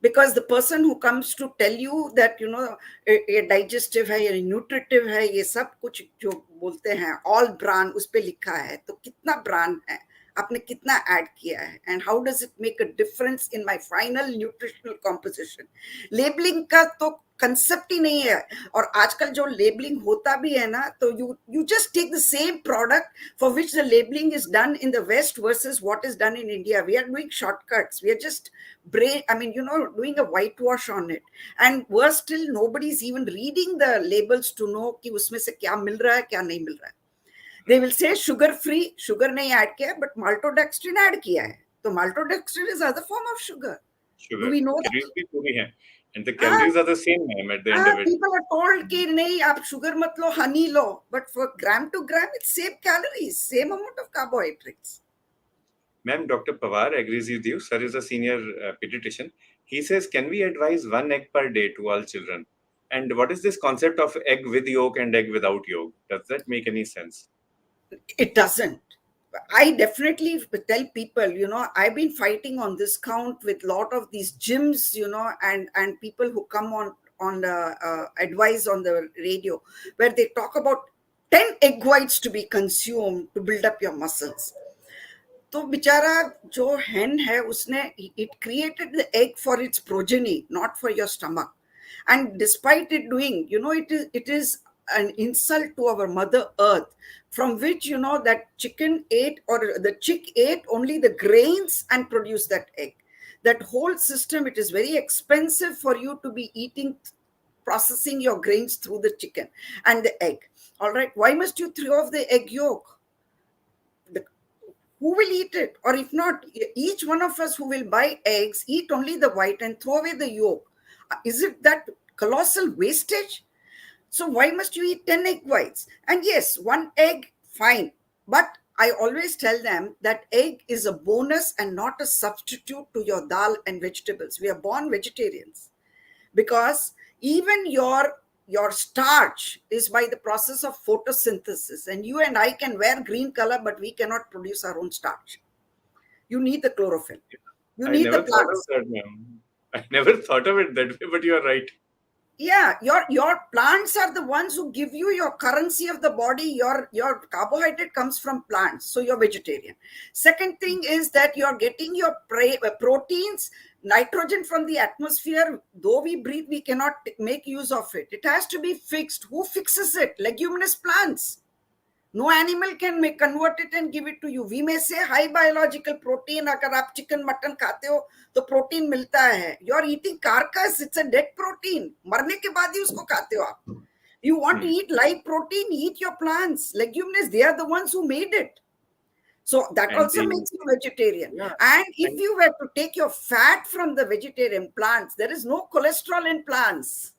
Because the person who comes to tell you that, ये digestive है, ये nutritive है, ये सब कुछ जो बोलते हैं, all bran उस पे लिखा है, तो कितना bran है, आपने कितना ऐड किया है, and how does it make a difference in my final nutritional composition. Labelling का तो कंसेप्ट ही नहीं है. और आजकल जो लेबलिंग होता भी है ना, तो you just take the same product for which the labeling is done in the West versus what is done in India. We are doing shortcuts. We are just doing a whitewash on it. And worse still, nobody's even reading the labels to know कि उसमें से क्या मिल रहा है, क्या नहीं मिल रहा है. They will say sugar free, sugar नहीं ऐड किया है, but maltodextrin ऐड किया है. तो maltodextrin is other form of sugar. Do we know that? calories भी पूरी हैं, and the calories are the same, ma'am, at the end of it. People are told कि नहीं आप sugar मत लो, honey low, but for gram to gram it's same calories, same amount of carbohydrates. Ma'am, Dr. Pawar agrees with you. Sir is a senior pediatrician. He says, can we advise one egg per day to all children? And what is this concept of egg with yolk and egg without yolk? Does that make any sense? It doesn't. I definitely tell people, I've been fighting on this count with a lot of these gyms, and people who come on the advice on the radio, where they talk about 10 egg whites to be consumed to build up your muscles. तो बेचारा जो hen है उसने it created the egg for its progeny, not for your stomach. And despite it doing, it is an insult to our mother earth, from which that chicken ate, or the chick ate only the grains and produced that egg. That whole system, it is very expensive for you to be processing your grains through the chicken and the egg. All right, why must you throw off the egg yolk? Who will eat it? Or if not, each one of us who will buy eggs, eat only the white and throw away the yolk. Is it that colossal wastage? So why must you eat 10 egg whites? And yes, one egg, fine. But I always tell them that egg is a bonus and not a substitute to your dal and vegetables. We are born vegetarians, because even your starch is by the process of photosynthesis, and you and I can wear green color, but we cannot produce our own starch. You need the chlorophyll. You need the plants. I never thought of it that way, but you are right. Yeah, your plants are the ones who give you your currency of the body. Your carbohydrate comes from plants, so you're vegetarian. Second thing is that you're getting your proteins, nitrogen from the atmosphere. Though we breathe, we cannot make use of it. It has to be fixed. Who fixes it? Leguminous plants. No animal can convert it and give it to you. We may say high biological protein. अगर आप chicken mutton खाते हो तो protein मिलता है. You're eating carcass. It's a dead protein. मरने के बाद ही उसको खाते हो आप. You want to eat live protein? Eat your plants. Leguminous, they are the ones who made it. So that also makes you vegetarian. Yeah. And if you were to take your fat from the vegetarian plants, there is no cholesterol in plants.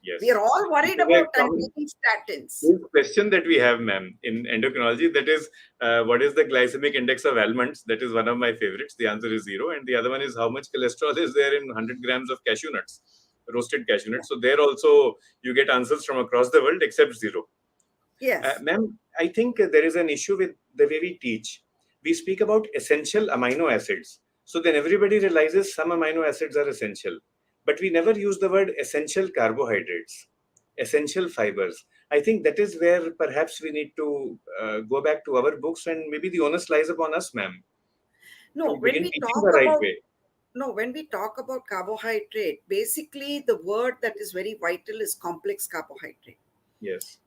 Yes. We are all worried about taking statins. This question that we have, ma'am, in endocrinology, that is, what is the glycemic index of almonds? That is one of my favorites. The answer is 0. And the other one is how much cholesterol is there in 100 grams of cashew nuts, roasted cashew nuts. So there also you get answers from across the world except 0. Yes. Ma'am, I think there is an issue with the way we teach. We speak about essential amino acids. So then everybody realizes some amino acids are essential. But we never use the word essential carbohydrates, essential fibers. I think that is where perhaps we need to go back to our books, and maybe the onus lies upon us, ma'am. No, when we talk about carbohydrate, basically the word that is very vital is complex carbohydrate. Yes.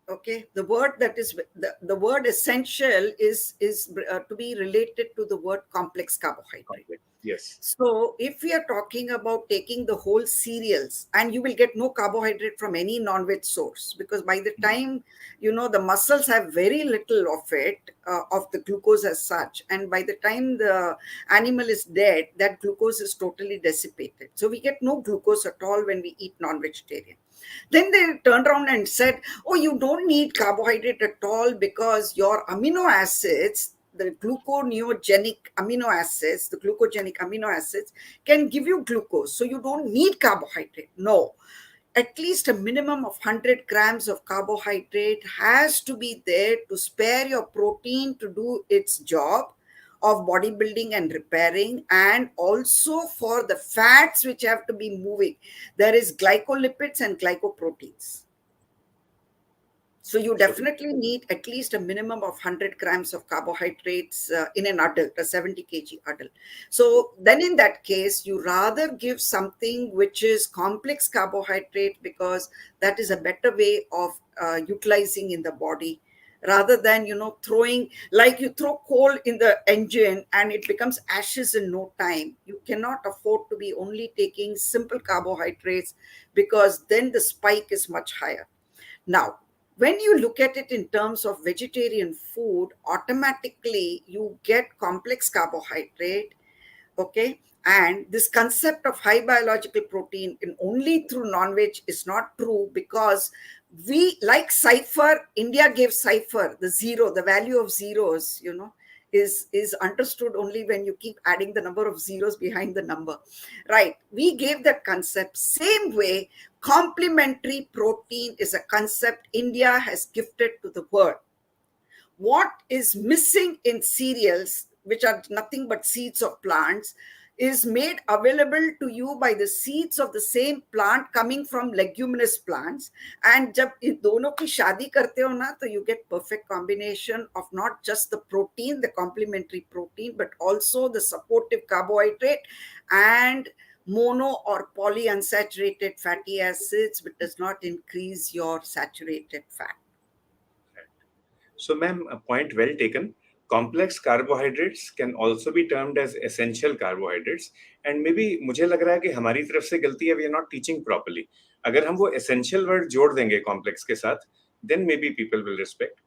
Okay, the word that is the word essential is to be related to the word complex carbohydrate. Yes. So, if we are talking about taking the whole cereals, and you will get no carbohydrate from any non-veg source, because by the Mm. time the muscles have very little of it, of the glucose as such, and by the time the animal is dead, that glucose is totally dissipated. So, we get no glucose at all when we eat non-vegetarian. Then they turned around and said, oh, you don't need carbohydrate at all because your amino acids, the glucogenic amino acids can give you glucose. So you don't need carbohydrate. No, at least a minimum of 100 grams of carbohydrate has to be there to spare your protein to do its job of bodybuilding and repairing, and also for the fats which have to be moving. There is glycolipids and glycoproteins. So you So definitely need at least a minimum of 100 grams of carbohydrates in an adult, a 70 kg adult. So then in that case, you rather give something which is complex carbohydrate, because that is a better way of utilizing in the body, rather than throwing, like you throw coal in the engine and it becomes ashes in no time. You cannot afford to be only taking simple carbohydrates, because then the spike is much higher. Now, when you look at it in terms of vegetarian food, automatically you get complex carbohydrate, okay? And this concept of high biological protein in only through non-veg is not true, because we, like cipher, India gave cipher, the zero, the value of zeros, is understood only when you keep adding the number of zeros behind the number, right? We gave that concept. Same way, complementary protein is a concept India has gifted to the world. What is missing in cereals, which are nothing but seeds of plants, is made available to you by the seeds of the same plant coming from leguminous plants. And जब इन दोनों की शादी करते हो ना, तो you get perfect combination of not just the protein, the complementary protein, but also the supportive carbohydrate and mono or polyunsaturated fatty acids, which does not increase your saturated fat. So, ma'am, a point well taken. Complex carbohydrates can also be termed as essential carbohydrates. And maybe मुझे लग रहा है कि हमारी तरफ से गलती है, we are not teaching properly. अगर हम वो essential word जोड़ देंगे complex के साथ, then maybe people will respect.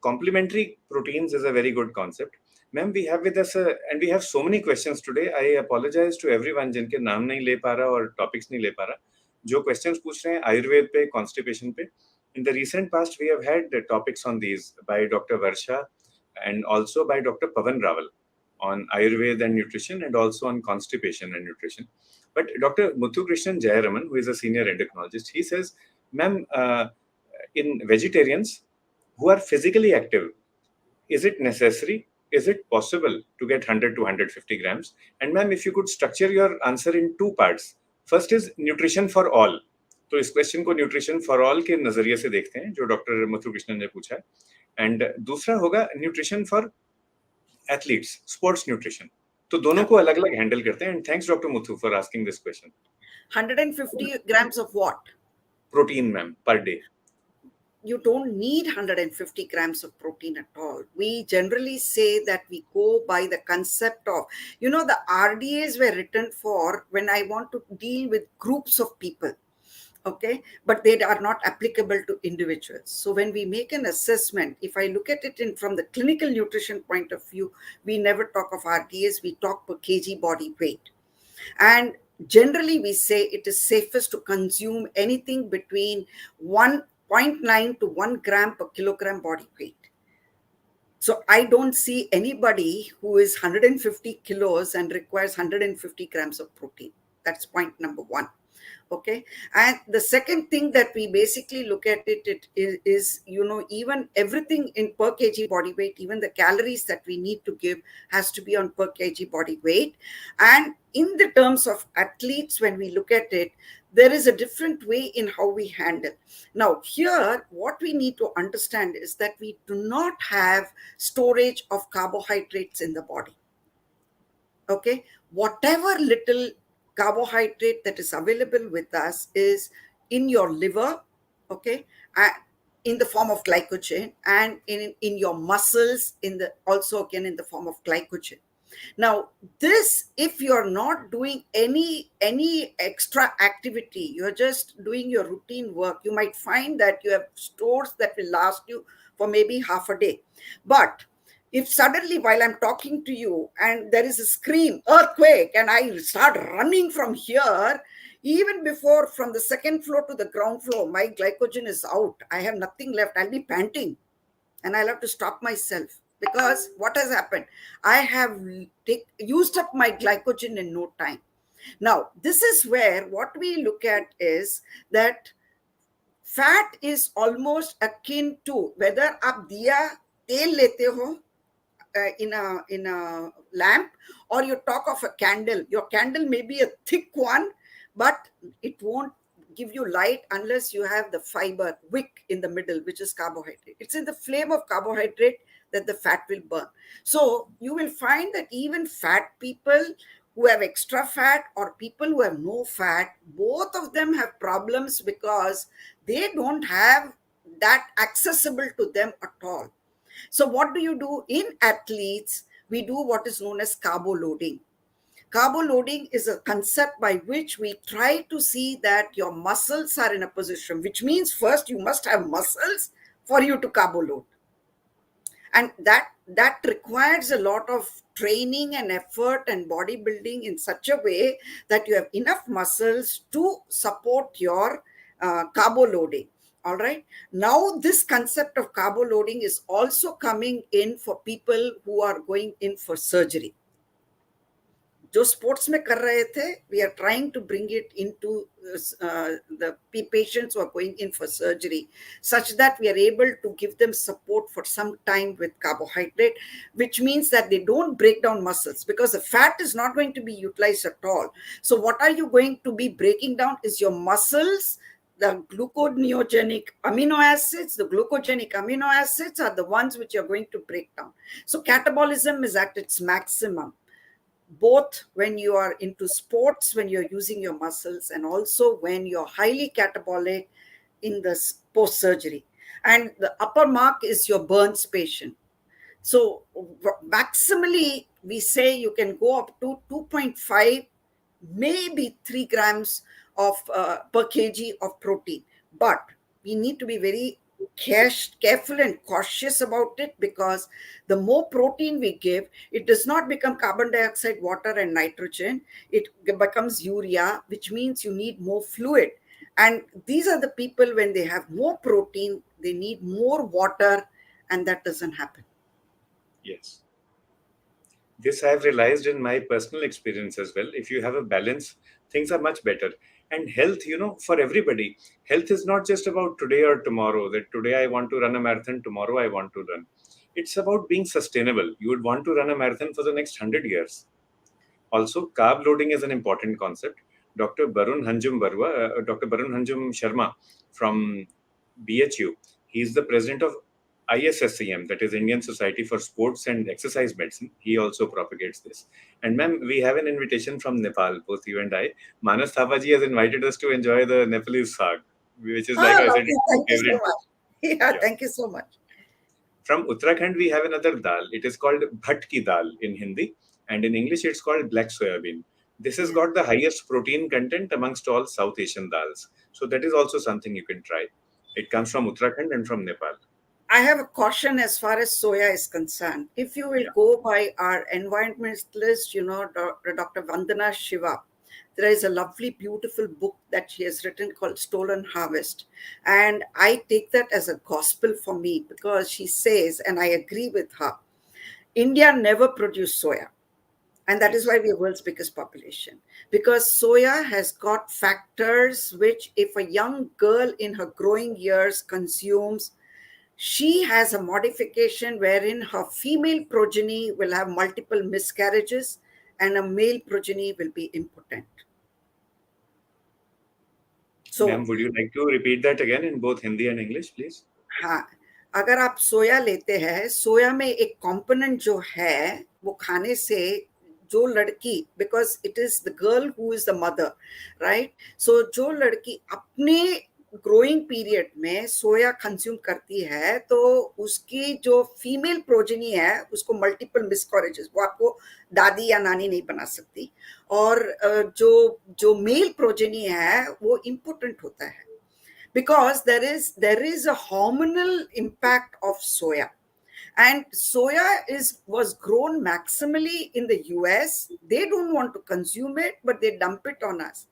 Complementary proteins is a very good concept. Ma'am, we have with us, and we have so many questions today. I apologize to everyone जिनके नाम नहीं ले पा रहा और topics नहीं ले पा रहा. जो questions पूछ रहे हैं आयुर्वेद पे, constipation पे. In the recent past, we have had topics on these by Dr. Varsha and also by Dr. Pavan Rawal on Ayurveda and nutrition, and also on constipation and nutrition. But Dr. Muthu Krishnan Jayaraman, who is a senior endocrinologist, he says, ma'am, in vegetarians who are physically active, is it necessary? Is it possible to get 100 to 150 grams? And ma'am, if you could structure your answer in two parts. First is nutrition for all. तो इस question को nutrition for all के नजरिए से देखते हैं जो doctor मथु Krishnan ने पूछा है, एंड दूसरा होगा nutrition for athletes, sports nutrition. तो दोनों को अलग अलग हैंडल करते हैं. And thanks doctor Muthu for asking this question. 150 grams of what? Protein ma'am per day. You don't need 150 grams of protein at all. We generally say that we go by the concept of, the RDAs were written for when I want to deal with groups of people. Okay, but they are not applicable to individuals. So when we make an assessment, if I look at it from the clinical nutrition point of view, we never talk of RDAs, we talk per kg body weight. And generally we say it is safest to consume anything between 1.9 to 1 gram per kilogram body weight. So I don't see anybody who is 150 kilos and requires 150 grams of protein. That's point number one. Okay, and the second thing that we basically look at it is even everything in per kg body weight, even the calories that we need to give has to be on per kg body weight. And in the terms of athletes, when we look at it, there is a different way in how we handle. Now here, what we need to understand is that we do not have storage of carbohydrates in the body. Okay, whatever little carbohydrate that is available with us is in your liver, okay, in the form of glycogen, and in your muscles, also again in the form of glycogen. Now, this, if you're not doing any extra activity, you're just doing your routine work, you might find that you have stores that will last you for maybe half a day. But if suddenly while I'm talking to you and there is a scream, earthquake, and I start running from here, even before from the second floor to the ground floor, my glycogen is out. I have nothing left. I'll be panting and I'll have to stop myself because what has happened? I have used up my glycogen in no time. Now, this is where what we look at is that fat is almost akin to whether आप दिया तेल लेते हो in a lamp, or you talk of a candle. Your candle may be a thick one, but it won't give you light unless you have the fiber wick in the middle, which is carbohydrate. It's in the flame of carbohydrate that the fat will burn. So you will find that even fat people who have extra fat or people who have no fat, both of them have problems because they don't have that accessible to them at all. So what do you do in athletes? We do what is known as carbo loading. Carbo loading is a concept by which we try to see that your muscles are in a position, which means first you must have muscles for you to carbo load. And that requires a lot of training and effort and bodybuilding in such a way that you have enough muscles to support your carbo loading. All right. Now, this concept of carbo loading is also coming in for people who are going in for surgery. जो sports में कर रहे थे, we are trying to bring it into the patients who are going in for surgery, such that we are able to give them support for some time with carbohydrate, which means that they don't break down muscles because the fat is not going to be utilized at all. So what are you going to be breaking down is your muscles. The gluconeogenic amino acids, the glucogenic amino acids are the ones which you're going to break down. So catabolism is at its maximum, both when you are into sports, when you're using your muscles, and also when you're highly catabolic in the post-surgery. And the upper mark is your burns patient. So maximally, we say you can go up to 2.5, maybe 3 grams of per kg of protein. But we need to be very careful and cautious about it, because the more protein we give, it does not become carbon dioxide, water, and nitrogen. It becomes urea, which means you need more fluid. And these are the people, when they have more protein, they need more water, and that doesn't happen. Yes. This I have realized in my personal experience as well. If you have a balance, things are much better. And health, for everybody, health is not just about today or tomorrow, that today I want to run a marathon, tomorrow I want to run. It's about being sustainable. You would want to run a marathon for the next 100 years. Also, carb loading is an important concept. Dr. Barun Hanjum Sharma from BHU, he is the president of ISSCM, that is Indian Society for Sports and Exercise Medicine. He also propagates this. And ma'am, we have an invitation from Nepal, both you and I. Manas Thapaji has invited us to enjoy the Nepalese saag, which is, like I said, Thank you so favorite. much. Yeah, thank you so much. From Uttarakhand, we have another dal. It is called bhat ki dal in Hindi, and in English, it's called black soybean. This has got the highest protein content amongst all South Asian dals. So that is also something you can try. It comes from Uttarakhand and from Nepal. I have a caution as far as soya is concerned. If you will go by our environmentalist, Dr. Vandana Shiva, there is a lovely, beautiful book that she has written called Stolen Harvest. And I take that as a gospel for me, because she says, and I agree with her, India never produced soya. And that is why we are world's biggest population. Because soya has got factors which, if a young girl in her growing years consumes, she has a modification wherein her female progeny will have multiple miscarriages and a male progeny will be impotent. So, ma'am, would you like to repeat that again in both Hindi and English, please? हाँ, अगर आप सोया लेते हैं, सोया में एक component जो है वो खाने से जो लड़की, because it is the girl who is the mother, right? So जो लड़की अपने ग्रोइंग पीरियड में सोया कंज्यूम करती है तो उसकी जो फीमेल प्रोजेनी है उसको मल्टीपल मिसकैरेजेस, वो आपको दादी या नानी नहीं बना सकती, और जो जो मेल प्रोजेनी है वो इम्पोर्टेंट होता है, because there is a hormonal impact of soya, and soya is was grown maximally in the US. They don't want to consume it, but they dump it on us.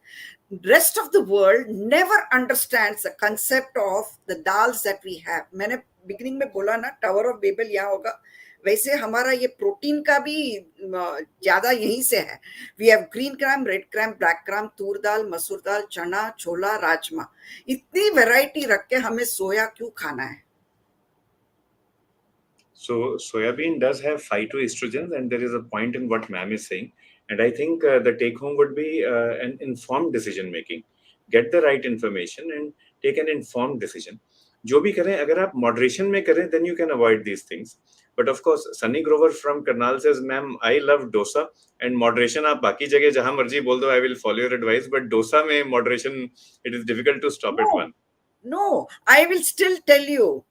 Rest of the world never understands the concept of the dals that we have. मैंने beginning में बोला ना tower of label यहाँ होगा, वैसे हमारा ये protein का भी ज्यादा यहीं से है. We have green gram, red gram, black gram, toor dal, masoor dal, चना, छोला, राजमा, इतनी वैरायटी रख के हमें सोया क्यों खाना है? So soybean does have phytoestrogens, and there is a point in what ma'am is saying. And I think the take home would be an informed decision making. Get the right information and take an informed decision. जो भी करें, अगर आप moderation में करें, then you can avoid these things. But of course, Sunny Grover from Karnal says, "Ma'am, I love dosa and moderation. आप बाकी जगह जहाँ मर्जी बोल दो, I will follow your advice. But dosa में moderation, it is difficult to stop at one." No, I will still tell you,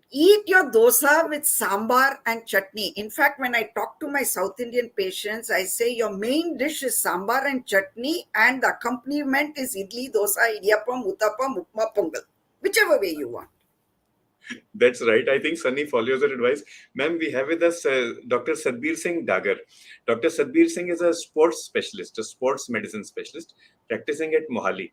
eat your dosa with sambar and chutney. In fact, when I talk to my South Indian patients, I say your main dish is sambar and chutney, and the accompaniment is idli, dosa, idiyappam, uttapam, upma, pongal, whichever way you want. That's right. I think Sunny follows your advice. Ma'am, we have with us Dr. Sadbir Singh Dagar. Dr. Sadbir Singh is a sports specialist, a sports medicine specialist, practicing at Mohali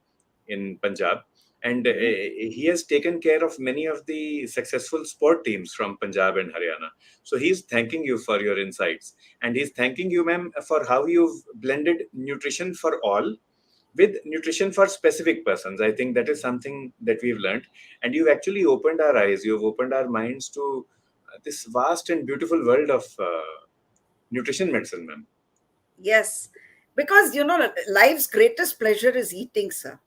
in Punjab. And he has taken care of many of the successful sport teams from Punjab and Haryana. So he's thanking you for your insights. And he's thanking you, ma'am, for how you've blended nutrition for all with nutrition for specific persons. I think that is something that we've learned. And you've actually opened our eyes, you've opened our minds to this vast and beautiful world of nutrition medicine, ma'am. Yes, because life's greatest pleasure is eating, sir.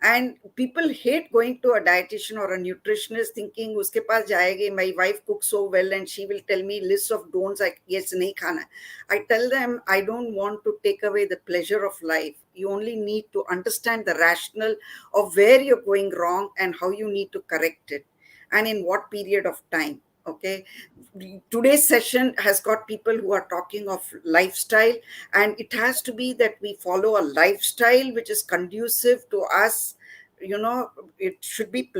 And people hate going to a dietitian or a nutritionist thinking uske paas jayenge, my wife cooks so well and she will tell me list of don'ts, like yes, nahi khana. I tell them I don't want to take away the pleasure of life. You only need to understand the rationale of where you're going wrong and how you need to correct it and in what period of time. Okay, today's session has got people who are talking of lifestyle, and it has to be that we follow a lifestyle which is conducive to us. It should be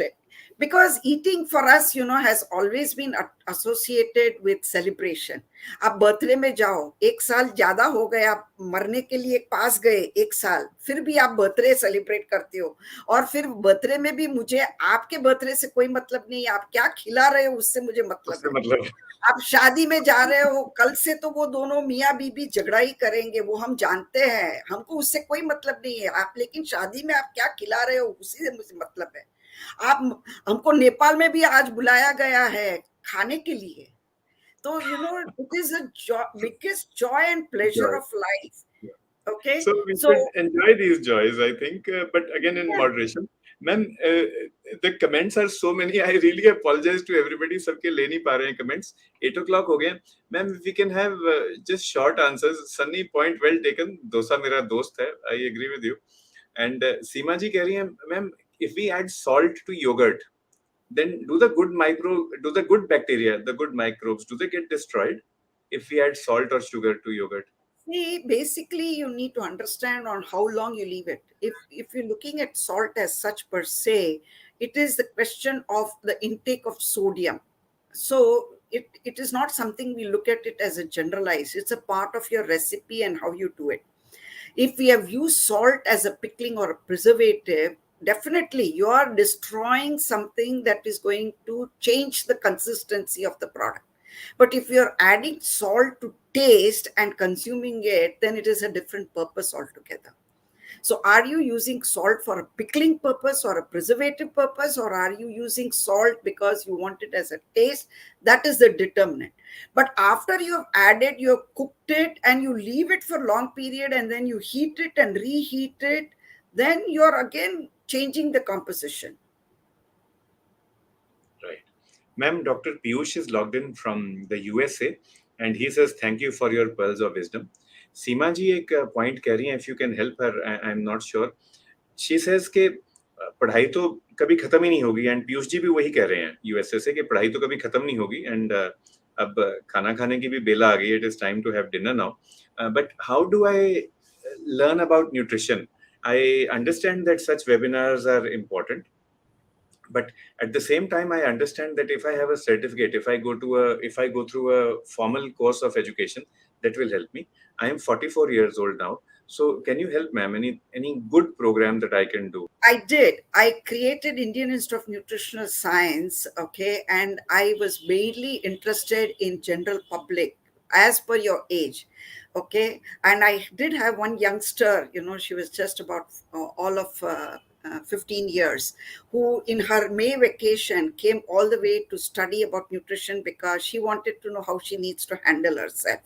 because eating for us has always been associated with celebration. आप birthday में जाओ, एक साल ज्यादा हो गए, आप मरने के लिए पास गए एक साल, फिर भी आप बर्थडे सेलिब्रेट करते हो, और फिर बर्थडे में भी मुझे आपके बर्थडे से कोई मतलब नहीं है, आप क्या खिला रहे हो उससे मुझे मतलब है. आप शादी में जा रहे हो, कल से तो वो दोनों मियाँ बीबी झगड़ा ही करेंगे, वो हम जानते हैं, हमको उससे कोई मतलब नहीं है, आप लेकिन शादी में आप क्या खिला रहे हो उसी से मुझे मतलब है. आप हमको नेपाल में भी आज बुलाया गया है खाने के लिए, तो it is a biggest joy and pleasure of life. Okay, So we should enjoy these joys, I think, but again in moderation. Ma'am, the comments are so many. I really apologize to everybody. सबके ले नहीं पा रहे हैं comments. 8 o'clock हो गए. Ma'am, if we can have just short answers. Sunny, point well taken. Dosa मेरा दोस्त है. I agree with you. And सीमा जी कह रही हैं, ma'am, if we add salt to yogurt, then do the good bacteria, the good microbes, do they get destroyed if we add salt or sugar to yogurt? See, basically, you need to understand on how long you leave it. If you're looking at salt as such per se, it is the question of the intake of sodium. So it is not something we look at it as a generalized. It's a part of your recipe and how you do it. If we have used salt as a pickling or a preservative, definitely you are destroying something that is going to change the consistency of the product. But if you're adding salt to taste and consuming it, then it is a different purpose altogether. So are you using salt for a pickling purpose or a preservative purpose, or are you using salt because you want it as a taste? That is the determinant. But after you have added, you have cooked it and you leave it for a long period and then you heat it and reheat it, then you're again changing the composition. Right. Ma'am, Dr. Piyush is logged in from the USA and he says, thank you for your pearls of wisdom. Seema ji एक point कह रही हैं, if you can help her, I'm not sure. She says कि पढ़ाई तो कभी खत्म ही नहीं होगी, एंड पीयूष जी भी वही कह रहे हैं यूएसए से कि पढ़ाई तो कभी खत्म नहीं होगी, एंड अब खाना खाने की भी बेला आ गई, it is time to have dinner now, but how do I learn about nutrition? I understand that such webinars are important, but at the same time I understand that if I have a certificate, if I go through a formal course of education, that will help me. I am 44 years old now, so can you help, ma'am, any good program that I can do? I did. I created Indian Institute of Nutritional Science, okay, and I was mainly interested in general public as per your age, okay. And I did have one youngster, she was just about all of 15 years, who in her May vacation came all the way to study about nutrition because she wanted to know how she needs to handle herself.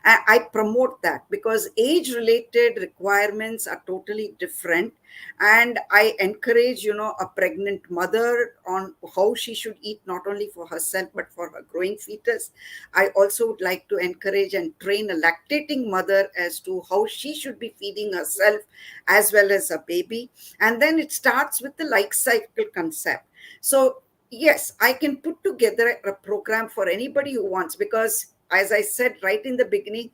I promote that because age related requirements are totally different, and I encourage a pregnant mother on how she should eat, not only for herself but for her growing fetus. I also would like to encourage and train a lactating mother as to how she should be feeding herself as well as a baby. And then it starts with the life cycle concept. So yes, I can put together a program for anybody who wants, because as I said right in the beginning,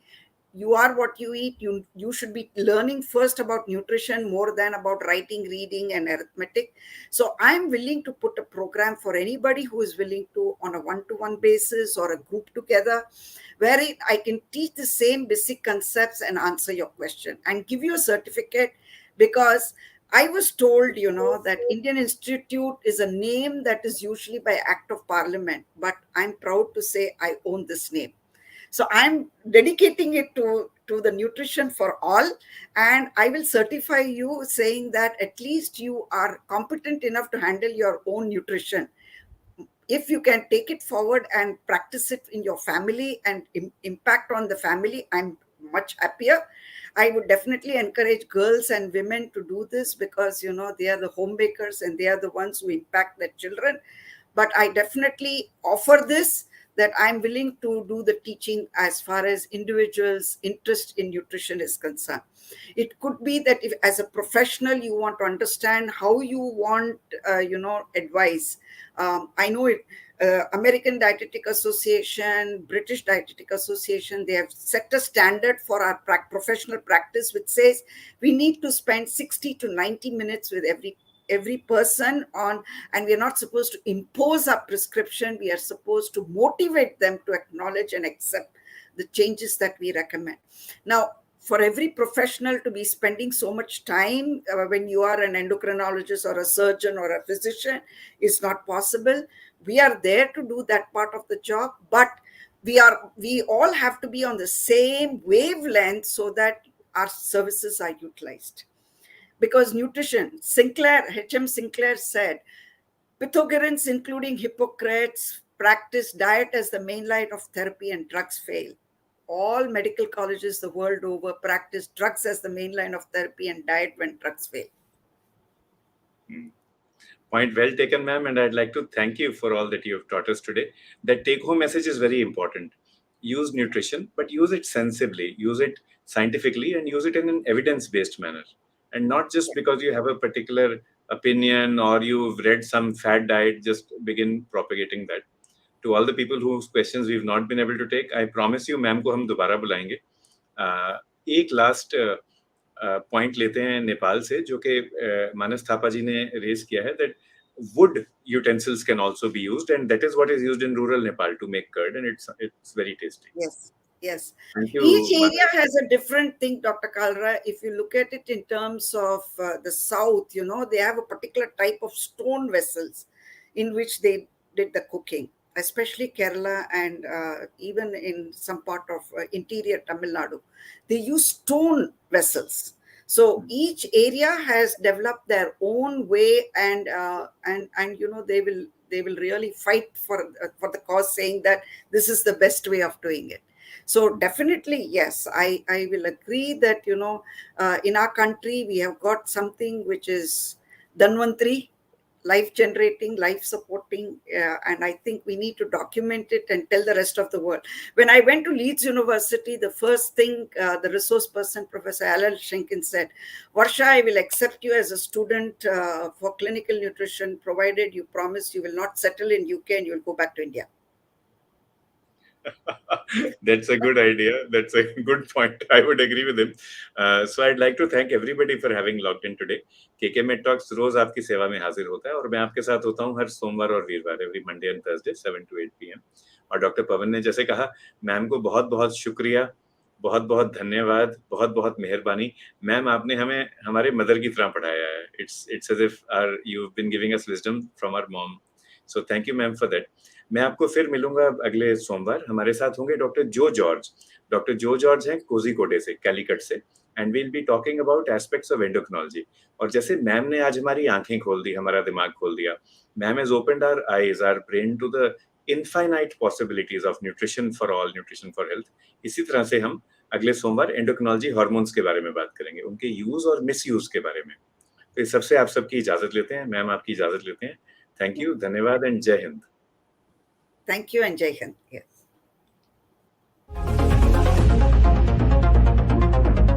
you are what you eat. You should be learning first about nutrition more than about writing, reading, and arithmetic. So I'm willing to put a program for anybody who is willing to, on a one-to-one basis or a group together, where I can teach the same basic concepts and answer your question and give you a certificate. Because I was told, that Indian Institute is a name that is usually by act of parliament, but I'm proud to say I own this name. So I'm dedicating it to the nutrition for all, and I will certify you saying that at least you are competent enough to handle your own nutrition. If you can take it forward and practice it in your family and impact on the family, I'm much happier. I would definitely encourage girls and women to do this, because they are the homemakers and they are the ones who impact their children. But I definitely offer this, that I'm willing to do the teaching as far as individuals' interest in nutrition is concerned. It could be that if, as a professional, you want to understand how you want, advice. I know it. American Dietetic Association, British Dietetic Association, they have set a standard for our professional practice, which says we need to spend 60 to 90 minutes with every person on, and we are not supposed to impose our prescription. We are supposed to motivate them to acknowledge and accept the changes that we recommend. Now, for every professional to be spending so much time when you are an endocrinologist or a surgeon or a physician is not possible. We are there to do that part of the job, but we all have to be on the same wavelength so that our services are utilized. Because nutrition, H.M. Sinclair said, Pythagoreans, including Hippocrates, practiced diet as the main line of therapy and drugs fail. All medical colleges the world over practice drugs as the main line of therapy and diet when drugs fail. Point well taken, ma'am, and I'd like to thank you for all that you have taught us today. That take-home message is very important. Use nutrition, but use it sensibly, use it scientifically, and use it in an evidence-based manner. And not just because you have a particular opinion or you've read some fad diet, just begin propagating that. To all the people whose questions we've not been able to take, I promise you, ma'am को हम दोबारा बुलाएंगे. एक last point लेते हैं नेपाल से, जो कि मानस थापा जी ने रेज किया है, that wood utensils can also be used, and that is what is used in rural Nepal to make curd, and it's very tasty. Yes. Thank you, Each area Manas. has a different thing, Dr. Kalra. If you look at it in terms of the south, they have a particular type of stone vessels in which they did the cooking, especially Kerala and even in some part of interior Tamil Nadu. They use stone vessels. So each area has developed their own way, and they will really fight for the cause, saying that this is the best way of doing it. So definitely, yes, I will agree that, in our country, we have got something which is Dhanvantri, life generating, life supporting, and I think we need to document it and tell the rest of the world. When I went to Leeds University, the first thing the resource person, Professor Alal Shenkin, said, Varsha, I will accept you as a student for clinical nutrition, provided you promise you will not settle in UK and you will go back to India. That's a good idea. That's a good point. I would agree with him. So I'd like to thank everybody for having logged in today. KK Med Talks रोज आपकी सेवा में हाजिर होता है और मैं आपके साथ होता हूँ हर सोमवार और वीरवार, every Monday and Thursday 7 to 8 PM. और डॉक्टर पवन ने जैसे कहा, मैम को बहुत बहुत शुक्रिया, बहुत बहुत धन्यवाद, बहुत बहुत मेहरबानी. मैम, आपने हमें हमारे मदर की तरह पढ़ाया है. It's as if you've been giving us wisdom from our mom. So thank you ma'am for that. मैं आपको फिर मिलूंगा अगले सोमवार. हमारे साथ होंगे डॉक्टर जो जॉर्ज. डॉक्टर जो जॉर्ज हैं कोझिकोडे से, कैलिकट से, and we'll be talking about aspects of endocrinology. और जैसे मैम ने आज हमारी आंखें खोल दी, हमारा दिमाग खोल दिया, ma'am has opened our eyes, our brain to the infinite possibilities of nutrition for all, nutrition for health. इसी तरह से हम अगले सोमवार एंडोक्रिनोलॉजी, हार्मोन्स के बारे में बात करेंगे, उनके यूज और मिस यूज के बारे में. तो इस सबसे आप सबकी इजाजत लेते हैं. मैम, आपकी इजाजत लेते हैं. थैंक यू, धन्यवाद एंड जय Hind. Thank you and Jai Hind. Yeah.